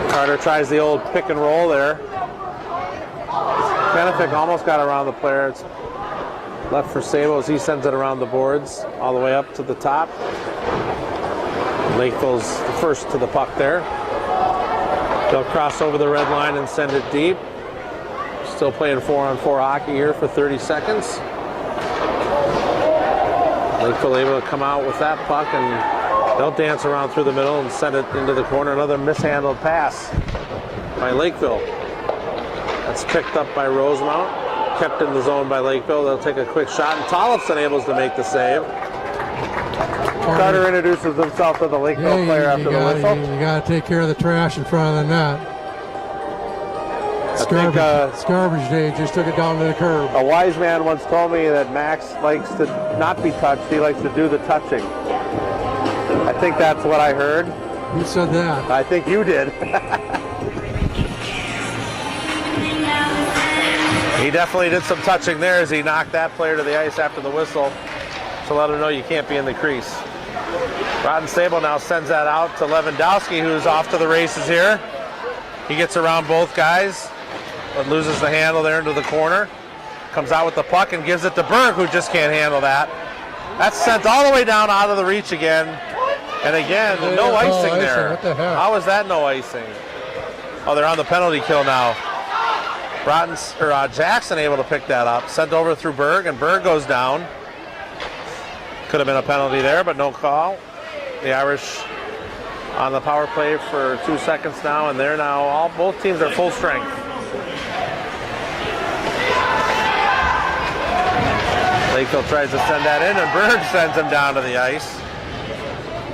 A: Carter tries the old pick and roll there. Kennefic almost got around the player. It's left for Sabo as he sends it around the boards all the way up to the top. Lakeville's the first to the puck there. They'll cross over the red line and send it deep. Still playing 4-on-4 hockey here for 30 seconds. Lakeville able to come out with that puck, and they'll dance around through the middle and send it into the corner. Another mishandled pass by Lakeville. That's picked up by Rosemount. Kept in the zone by Lakeville. They'll take a quick shot, and Tollefson able to make the save. Carter introduces himself to the Lakeville player after the whistle.
B: You got to take care of the trash in front of the net. It's garbage day. Just took it down to the curb.
A: A wise man once told me that Max likes to not be touched. He likes to do the touching. I think that's what I heard.
B: Who said that?
A: I think you did. He definitely did some touching there as he knocked that player to the ice after the whistle to let him know you can't be in the crease. Rodden Sable now sends that out to Lewandowski, who's off to the races here. He gets around both guys, but loses the handle there into the corner. Comes out with the puck and gives it to Berg, who just can't handle that. That's sent all the way down out of the reach again. And again, no icing there.
B: What the heck?
A: How is that no icing? Oh, they're on the penalty kill now. Jackson able to pick that up. Sent over through Berg, and Berg goes down. Could have been a penalty there, but no call. The Irish on the power play for 2 seconds now, and they're now both teams are full strength. Lakeville tries to send that in, and Berg sends him down to the ice.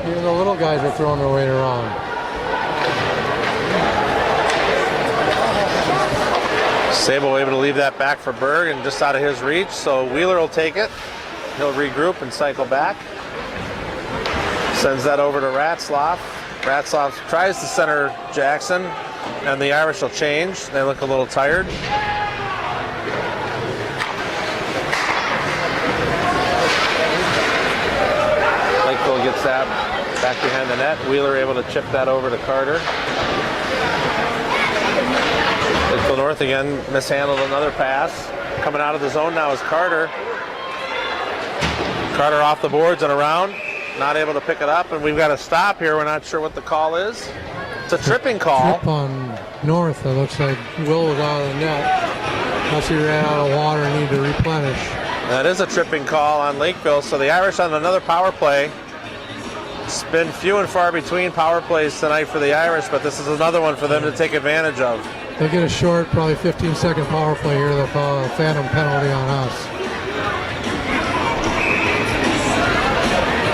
B: Even the little guys are throwing their weight around.
A: Sable able to leave that back for Berg and just out of his reach, so Wheeler will take it. He'll regroup and cycle back. Sends that over to Ratzlaff. Ratzlaff tries to center Jackson, and the Irish will change. They look a little tired. Lakeville gets that back behind the net. Wheeler able to chip that over to Carter. Lakeville North again mishandled another pass. Coming out of the zone now is Carter. Carter off the boards and around. Not able to pick it up, and we've got to stop here. We're not sure what the call is. It's a tripping call.
B: Trip on North. It looks like Will was out of the net. Unless he ran out of water and needed to replenish.
A: That is a tripping call on Lakeville. So the Irish on another power play. It's been few and far between power plays tonight for the Irish, but this is another one for them to take advantage of.
B: They'll get a short, probably 15-second power play here. They'll call a phantom penalty on us.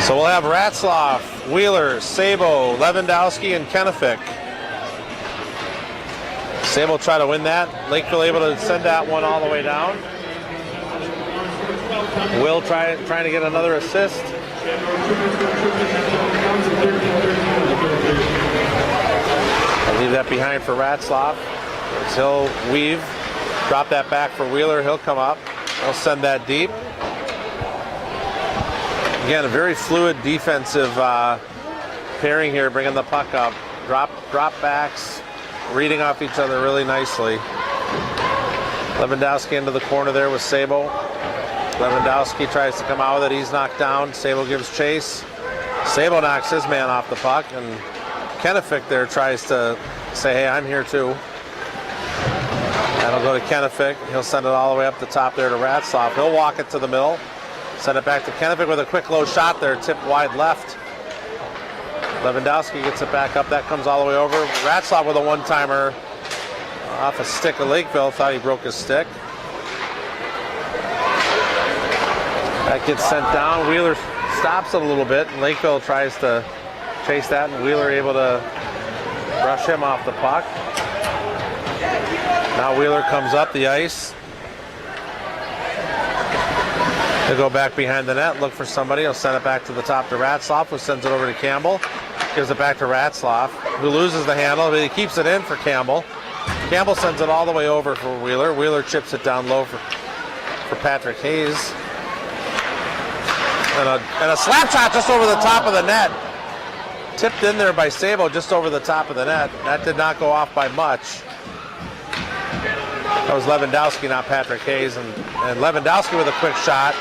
A: So we'll have Ratzlaff, Wheeler, Sabo, Lewandowski, and Kennefic. Sabo try to win that. Lakeville able to send that one all the way down. Will trying to get another assist. I'll leave that behind for Ratzlaff. He'll weave, drop that back for Wheeler. He'll come up. He'll send that deep. Again, a very fluid defensive pairing here, bringing the puck up. Drop backs, reading off each other really nicely. Lewandowski into the corner there with Sabo. Lewandowski tries to come out with it. He's knocked down. Sabo gives chase. Sabo knocks his man off the puck, and Kennefic there tries to say, hey, I'm here too. That'll go to Kennefic. He'll send it all the way up the top there to Ratzlaff. He'll walk it to the middle. Send it back to Kennefic with a quick low shot there, tipped wide left. Lewandowski gets it back up. That comes all the way over. Ratzlaff with a one-timer off a stick of Lakeville. Thought he broke his stick. That gets sent down. Wheeler stops it a little bit, and Lakeville tries to chase that, and Wheeler able to brush him off the puck. Now Wheeler comes up the ice. He'll go back behind the net, look for somebody. He'll send it back to the top to Ratzlaff, who sends it over to Campbell. Gives it back to Ratzlaff, who loses the handle, but he keeps it in for Campbell. Campbell sends it all the way over for Wheeler. Wheeler chips it down low for Patrick Hayes. And a slap shot just over the top of the net. Tipped in there by Sabo just over the top of the net. That did not go off by much. That was Lewandowski, not Patrick Hayes. And Lewandowski with a quick shot.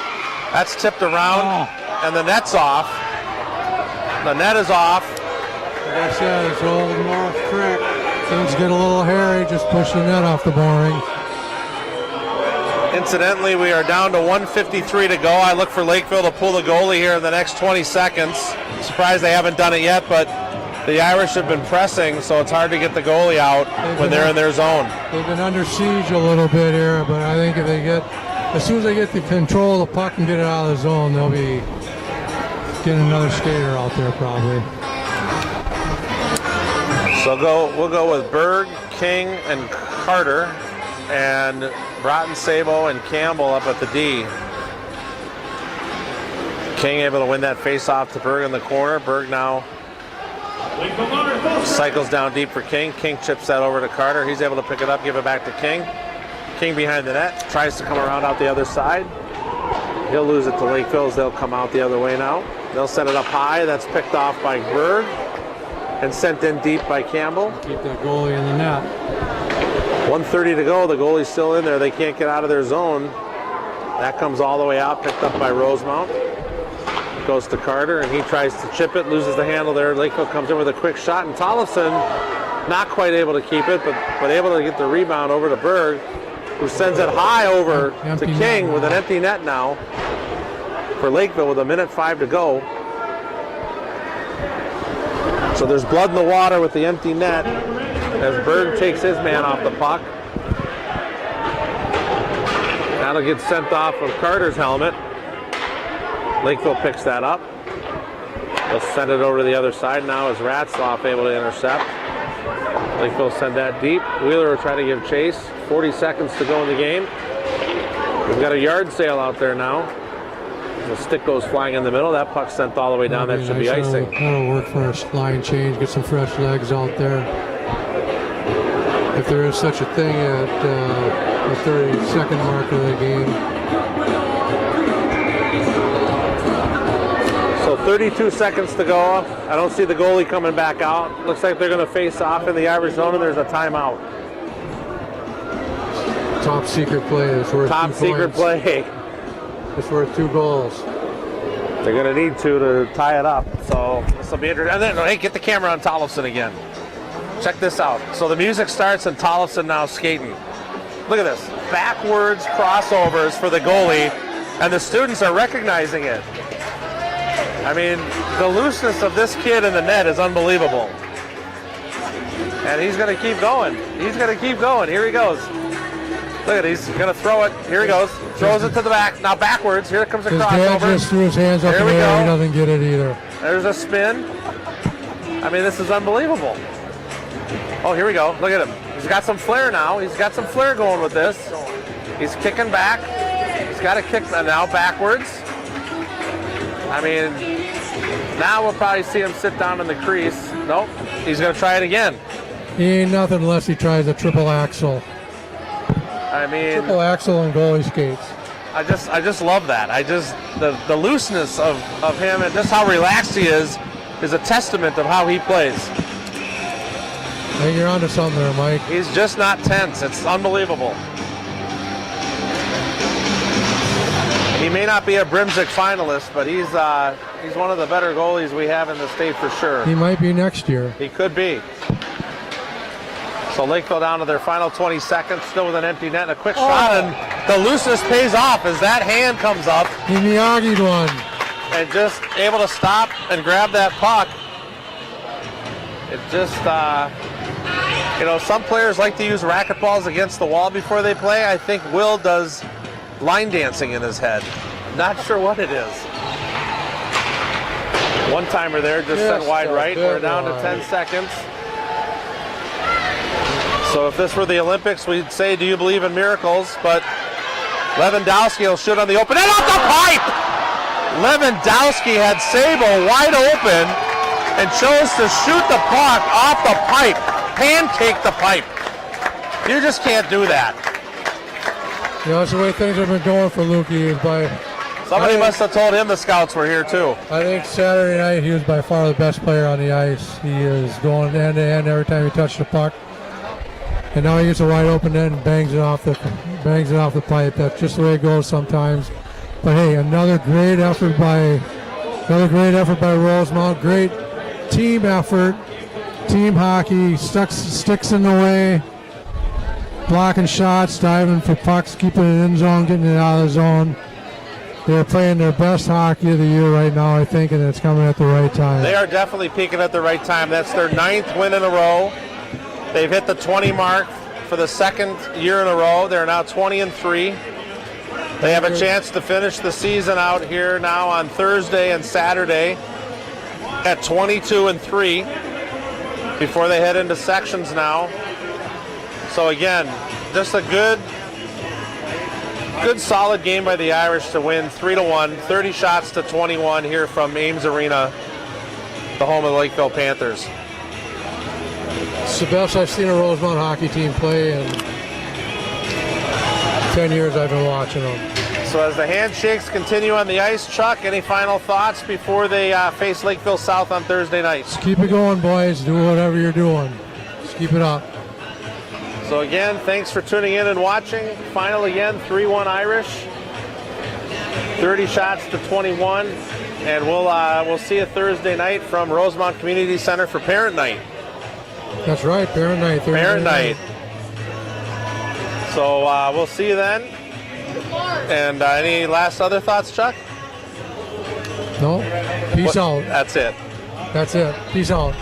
A: That's tipped around, and the net's off. The net is off.
B: Like I said, it's old North trick. Things get a little hairy, just push the net off the boring.
A: Incidentally, we are down to 1:53 to go. I look for Lakeville to pull the goalie here in the next 20 seconds. Surprised they haven't done it yet, but the Irish have been pressing, so it's hard to get the goalie out when they're in their zone.
B: They've been under siege a little bit here, but I think if they get, as soon as they get the control of the puck and get it out of the zone, they'll be getting another skater out there probably.
A: So we'll go with Berg, King, and Carter, and Broughton, Sabo, and Campbell up at the D. King able to win that face-off to Berg in the corner. Berg now cycles down deep for King. King chips that over to Carter. He's able to pick it up, give it back to King. King behind the net, tries to come around out the other side. He'll lose it to Lakeville as they'll come out the other way now. They'll set it up high. That's picked off by Berg and sent in deep by Campbell.
B: Keep that goalie in the net.
A: 1:30 to go. The goalie's still in there. They can't get out of their zone. That comes all the way out, picked up by Rosemount. Goes to Carter, and he tries to chip it, loses the handle there. Lakeville comes in with a quick shot, and Tollefson not quite able to keep it, but able to get the rebound over to Berg, who sends it high over to King with an empty net now for Lakeville with 1:05 to go. So there's blood in the water with the empty net as Berg takes his man off the puck. That'll get sent off of Carter's helmet. Lakeville picks that up. They'll send it over to the other side now as Ratzloff able to intercept. Lakeville send that deep. Wheeler will try to give chase. 40 seconds to go in the game. We've got a yard sale out there now. The stick goes flying in the middle. That puck sent all the way down. That should be icing.
B: That'll work for a line change. Get some fresh legs out there. If there is such a thing at the 30-second mark of the game.
A: So 32 seconds to go. I don't see the goalie coming back out. Looks like they're going to face off in the Irish zone, and there's a timeout.
B: Top secret play is worth 2
A: Top
B: points.
A: secret play.
B: It's worth 2 goals.
A: They're going to need to tie it up. So this will be interesting. And then, hey, get the camera on Tollefson again. Check this out. So the music starts and Tollefson now skating. Look at this. Backwards crossovers for the goalie, and the students are recognizing it. I mean, the looseness of this kid in the net is unbelievable. And he's going to keep going. He's going to keep going. Here he goes. Look at it. He's going to throw it. Here he goes. Throws it to the back. Now backwards. Here comes a
B: His dad
A: crossover.
B: just threw his hands up in the air. He doesn't get it either.
A: There's a spin. I mean, this is unbelievable. Oh, here we go. Look at him. He's got some flair now. He's got some flair going with this. He's kicking back. He's got to kick now backwards. I mean, now we'll probably see him sit down in the crease. Nope. He's going to try it again.
B: He ain't nothing unless he tries a triple axel.
A: I mean,
B: Triple axel and goalie skates.
A: I just love that. The looseness of him and just how relaxed he is a testament of how he plays.
B: I think you're onto something there, Mike.
A: He's just not tense. It's unbelievable. He may not be a Brimsic finalist, but he's one of the better goalies we have in the state for sure.
B: He might be next year.
A: He could be. So Lakeville down to their final 20 seconds, still with an empty net and a quick shot, and the looseness pays off as that hand comes up.
B: He Miyagi'd one.
A: And just able to stop and grab that puck. It just, some players like to use racquetballs against the wall before they play. I think Will does line dancing in his head. Not sure what it is. One timer there, just sent wide right. We're down to 10 seconds. So if this were the Olympics, we'd say, do you believe in miracles? But Lewandowski will shoot on the open and off the pipe! Lewandowski had Sabo wide open and chose to shoot the puck off the pipe. Pancake the pipe. You just can't do that.
B: That's the way things have been going for Lukey.
A: Somebody must have told him the scouts were here too.
B: I think Saturday night he was by far the best player on the ice. He is going end to end every time he touched the puck. And now he gets a wide open end and bangs it off the pipe. That's just the way it goes sometimes. But hey, another great effort by Rosemount. Great team effort, team hockey. Sticks in the way, blocking shots, diving for pucks, keeping it in zone, getting it out of the zone. They're playing their best hockey of the year right now, I think, and it's coming at the right time.
A: They are definitely peaking at the right time. That's their 9th win in a row. They've hit the 20 mark for the 2nd year in a row. They're now 20-3. They have a chance to finish the season out here now on Thursday and Saturday at 22-3 before they head into sections now. So again, just a good solid game by the Irish to win 3-1, 30 shots to 21 here from Ames Arena, the home of the Lakeville Panthers.
B: It's the best I've seen a Rosemount hockey team play in 10 years I've been watching them.
A: So as the handshakes continue on the ice, Chuck, any final thoughts before they face Lakeville South on Thursday night?
B: Just keep it going, boys. Do whatever you're doing. Just keep it up.
A: So again, thanks for tuning in and watching. Final again, 3-1 Irish. 30 shots to 21. And we'll see you Thursday night from Rosemount Community Center for Parent Night.
B: That's right, Parent Night.
A: Parent Night. So we'll see you then. And any last other thoughts, Chuck?
B: No. Peace out.
A: That's it.
B: That's it. Peace out.